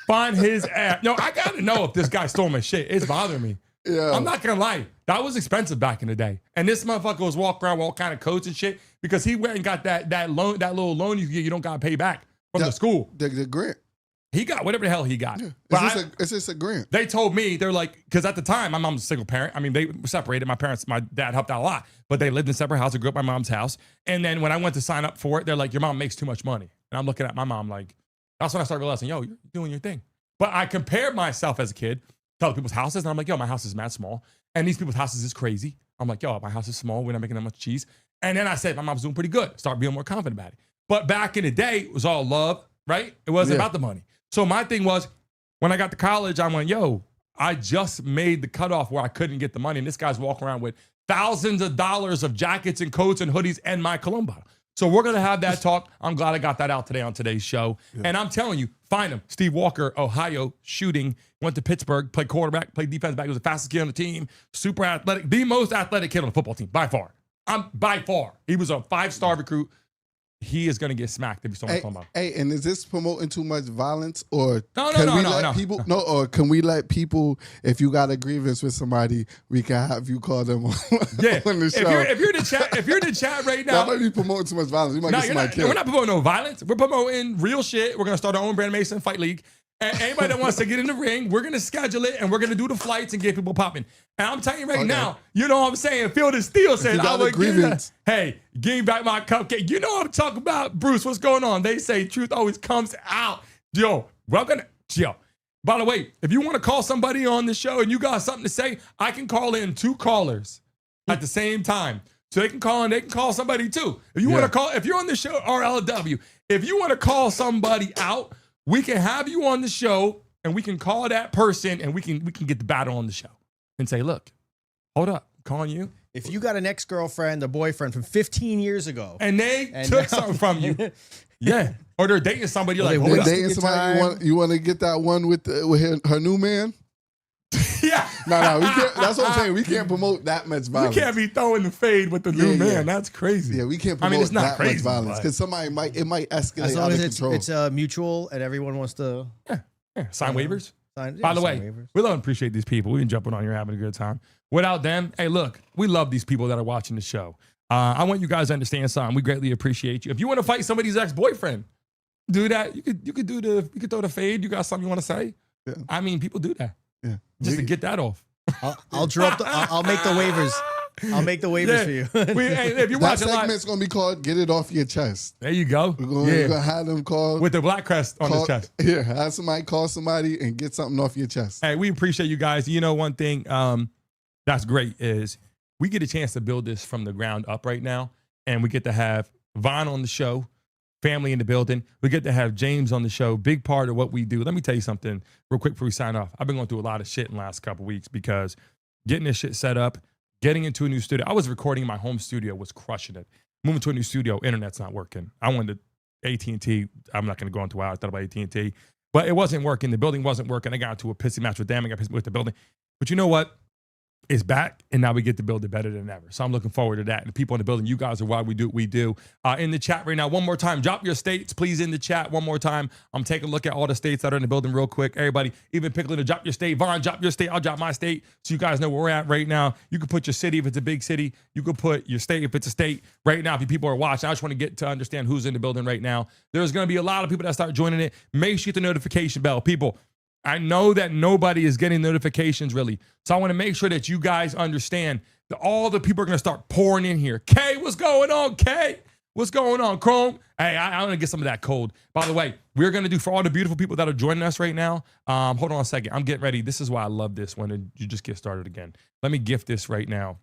Find his app. Yo, I gotta know if this guy stole my shit. It's bothering me. Yeah. I'm not gonna lie. That was expensive back in the day. And this motherfucker was walking around with all kind of coats and shit because he went and got that loan, that little loan you get, you don't gotta pay back from the school. The grant. He got whatever the hell he got. Yeah. It's just a grant. They told me, they're like, because at the time, my mom's a single parent. I mean, they were separated. My dad helped out a lot, but they lived in separate houses. I grew up at my mom's house. And then when I went to sign up for it, they're like, your mom makes too much money. And I'm looking at my mom like, that's when I started realizing, yo, you're doing your thing. But I compared myself as a kid to other people's houses, and I'm like, yo, my house is mad small. And these people's houses is crazy. I'm like, yo, my house is small. We're not making that much cheese. And then I said, my mom's doing pretty good. Start being more confident about it. But back in the day, it was all love, right? It wasn't about the money. So my thing was, When I got to college, I went, yo, I just made the cutoff where I couldn't get the money. And this guy's walking around with thousands of dollars of jackets and coats and hoodies and my Columba. So we're going to have that talk. I'm glad I got that out today on today's show. Yeah. And I'm telling you, find him. Steve Walker, Ohio, shooting, went to Pittsburgh, played quarterback, played defense back. He was the fastest kid on the team, super athletic, the most athletic kid on the football team, by far. By far. He was a 5-star recruit. He is going to get smacked if he's talking about. Hey, and is this promoting too much violence, or no, people? No, or can we let people? If you got a grievance with somebody, we can have you call them on the show. If you're in the chat right now, that might be promoting too much violence. You might get somebody killed. We're not promoting no violence. We're promoting real shit. We're going to start our own Brand Mason Fight League. And anybody that wants to get in the ring, we're going to schedule it, and we're going to do the flights and get people popping. And I'm telling you right now, you know what I'm saying? Field of Steel said, hey, give me back my cupcake. You know what I'm talking about, Bruce. What's going on? They say truth always comes out. Yo, by the way, if you want to call somebody on the show and you got something to say, I can call in 2 callers at the same time. So they can call and they can call somebody too. If you want to call, if you're on the show, RLW, if you want to call somebody out, we can have you on the show and we can call that person and we can get the battle on the show and say, look, hold up, I'm calling you. If you got an ex-girlfriend or boyfriend from 15 years ago. And they took something from you. Yeah. Or they're dating somebody. You're like, hold up. Dating somebody, you want to get that one with her new man? Yeah. No, we can't. That's what I'm saying. We can't promote that much violence. We can't be throwing the fade with the new man. That's crazy. Yeah, we can't promote it's not that crazy, much violence because somebody might escalate as long out as of it's, control. It's mutual and everyone wants to sign waivers. By the way, we love and appreciate these people. We've been jumping on here having a good time. Without them, hey, look, we love these people that are watching the show. I want you guys to understand something. We greatly appreciate you. If you want to fight somebody's ex-boyfriend, do that. You could throw the fade. You got something you want to say? Yeah. I mean, people do that. Yeah. Just to get that off. I'll make the waivers. I'll make the waivers for you. If you that watch segment's going to be called "Get It Off Your Chest." There you go. We're going to have them call with the black crest on his chest. Yeah, have somebody call somebody and get something off your chest. Hey, we appreciate you guys. You know, one thing that's great is we get a chance to build this from the ground up right now, and we get to have Vaughn on the show, family in the building. We get to have James on the show, big part of what we do. Let me tell you something real quick before we sign off. I've been going through a lot of shit in the last couple of weeks because getting this shit set up, getting into a new studio. I was recording in my home studio, was crushing it. Moving to a new studio, internet's not working. I wanted AT&T. I'm not going to go into why I thought about AT&T, but it wasn't working. The building wasn't working. I got into a pissy match with them. I got pissy with the building. But you know what? It's back, and now we get to build it better than ever. So I'm looking forward to that. And the people in the building, you guys are why we do what we do. In the chat right now, one more time, drop your states, please, in the chat one more time. I'm taking a look at all the states that are in the building real quick. Everybody, even Pickling, drop your state. Vaughn, drop your state. I'll drop my state so you guys know where we're at right now. You can put your city if it's a big city. You can put your state if it's a state. Right now, if you people are watching, I just want to get to understand who's in the building right now. There's going to be a lot of people that start joining it. Make sure you hit the notification bell. People, I know that nobody is getting notifications really. So I want to make sure that you guys understand that all the people are going to start pouring in here. Kay, what's going on? Kay, what's going on? Chrome. Hey, I want to get some of that cold. By the way, we're going to do for all the beautiful people that are joining us right now. Hold on a second. I'm getting ready. This is why I love this when you just get started again. Let me gift this right now.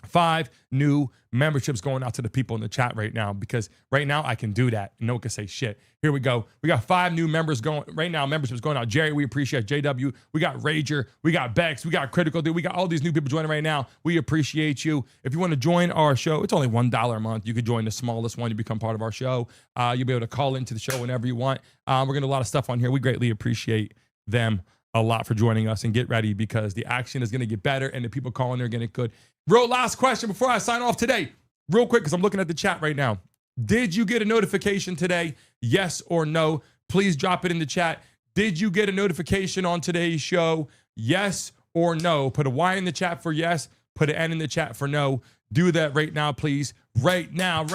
5 new memberships going out to the people in the chat right now because right now I can do that. No one can say shit. Here we go. We got 5 new members going right now. Memberships going out. Jerry, we appreciate JW. We got Rager. We got Bex. We got Critical Dude. We got all these new people joining right now. We appreciate you. If you want to join our show, it's only $1 a month. You could join the smallest one. You become part of our show. You'll be able to call into the show whenever you want. We're going to do a lot of stuff on here. We greatly appreciate them a lot for joining us, and get ready because the action is going to get better and the people calling are going to get good. Real last question before I sign off today, real quick, because I'm looking at the chat right now. Did you get a notification today? Yes or no? Please drop it in the chat. Did you get a notification on today's show? Yes or no? Put a Y in the chat for yes. Put an N in the chat for no. Do that right now, please. Right now.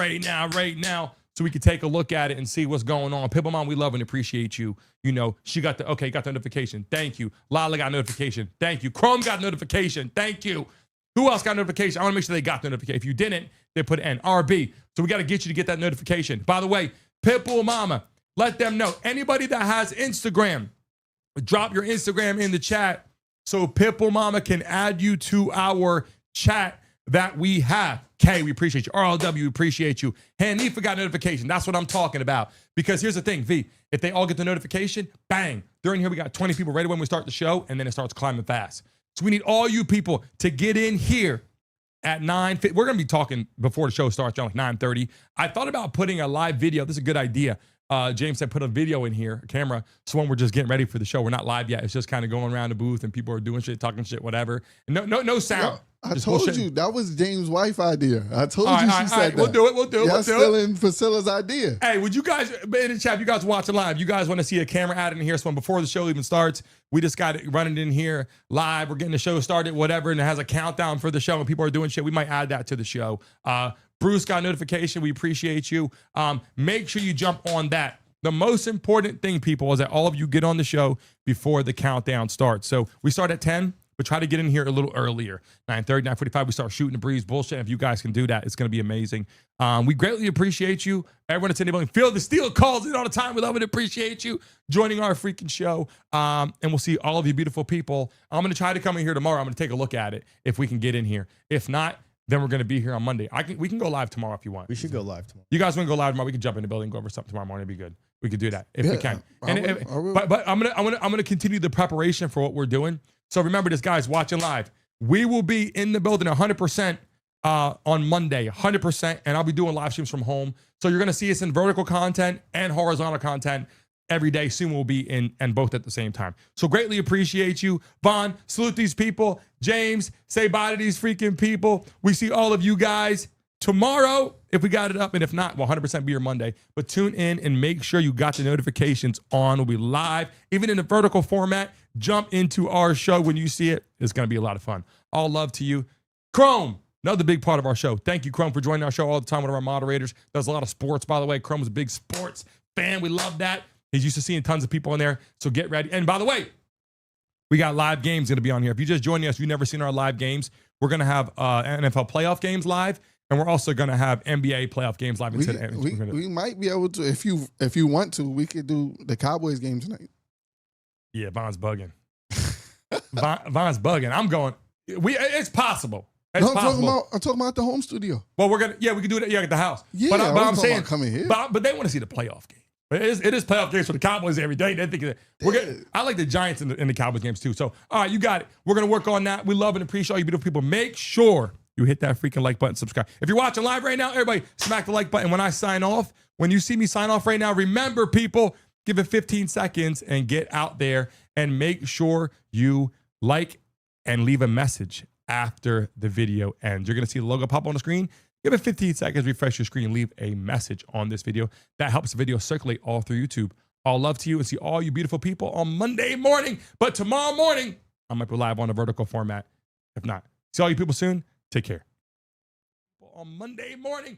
So we can take a look at it and see what's going on. Pippa Mom, we love and appreciate you. You know, she got the notification. Thank you. Lala got notification. Thank you. Chrome got notification. Thank you. Who else got notification? I want to make sure they got the notification. If you didn't, they put N. RB. So we got to get you to get that notification. By the way, Pitbull Mama, let them know. Anybody that has Instagram, drop your Instagram in the chat so Pitbull Mama can add you to our chat that we have. K, we appreciate you. RLW, we appreciate you. Hanifa got notification. That's what I'm talking about. Because here's the thing, V, if they all get the notification, bang, during here we got 20 people ready when we start the show, and then it starts climbing fast. So we need all you people to get in here at 9. We're going to be talking before the show starts around like 9:30. I thought about putting a live video. This is a good idea. James said put a video in here, a camera, so when we're just getting ready for the show, we're not live yet. It's just kind of going around the booth and people are doing shit, talking shit, whatever. No sound. I told you that was James' wife idea. I told you she said that. We'll do it. That's stealing Priscilla's idea. Hey, would you guys in the chat? You guys watching live? You guys want to see a camera added in here? So before the show even starts, we just got it running in here live. We're getting the show started, whatever, and it has a countdown for the show. And people are doing shit. We might add that to the show. Bruce got a notification. We appreciate you. Make sure you jump on that. The most important thing, people, is that all of you get on the show before the countdown starts. So we start at 10, but try to get in here a little earlier. 9:30, 9:45, we start shooting the breeze bullshit. If you guys can do that, it's going to be amazing. We greatly appreciate you. Everyone that's in the building, Feel the Steel calls in all the time. We love and appreciate you joining our freaking show. And we'll see all of you beautiful people. I'm going to try to come in here tomorrow. I'm going to take a look at it if we can get in here. If not, then we're going to be here on Monday. We can go live tomorrow if you want. We should go live tomorrow. You guys want to go live tomorrow? We can jump in the building, go over something tomorrow morning. It'd be good. We could do that if we can. But I'm gonna continue the preparation for what we're doing. So remember this, guys, watching live. We will be in the building 100% on Monday, 100%, and I'll be doing live streams from home. So you're gonna see us in vertical content and horizontal content every day. Soon we'll be in and both at the same time. So greatly appreciate you. Vaughn, salute these people. James, say bye to these freaking people. We see all of you guys tomorrow, if we got it up, and if not, we'll 100% be here Monday. But tune in and make sure you got the notifications on. We'll be live, even in the vertical format. Jump into our show when you see it. It's going to be a lot of fun. All love to you. Chrome, another big part of our show. Thank you, Chrome, for joining our show all the time. One of our moderators. Does a lot of sports, by the way. Chrome's a big sports fan. We love that. He's used to seeing tons of people in there, so get ready. And by the way, we got live games going to be on here. If you just joined us, you've never seen our live games, we're going to have NFL playoff games live. And we're also going to have NBA playoff games live. We might be able to, if you want to, we could do the Cowboys game tonight. Yeah, Von's bugging. Von's bugging. I'm going. It's possible. It's possible. I'm talking about the home studio. Well, we can do that. Yeah, at the house. Yeah, but I'm saying coming here. But they want to see the playoff game. It is playoff games for the Cowboys every day. They think I like the Giants in the Cowboys games too. So, all right, you got it. We're going to work on that. We love and appreciate all you beautiful people. Make sure you hit that freaking like button, subscribe. If you're watching live right now, everybody smack the like button. When I sign off, when you see me sign off right now, remember, people, give it 15 seconds and get out there and make sure you like and leave a message after the video ends. You're going to see the logo pop on the screen. Give it 15 seconds, refresh your screen, leave a message on this video. That helps the video circulate all through YouTube. All love to you, and see all you beautiful people on Monday morning. But tomorrow morning, I might be live on a vertical format. If not, see all you people soon. Take care. On Monday morning.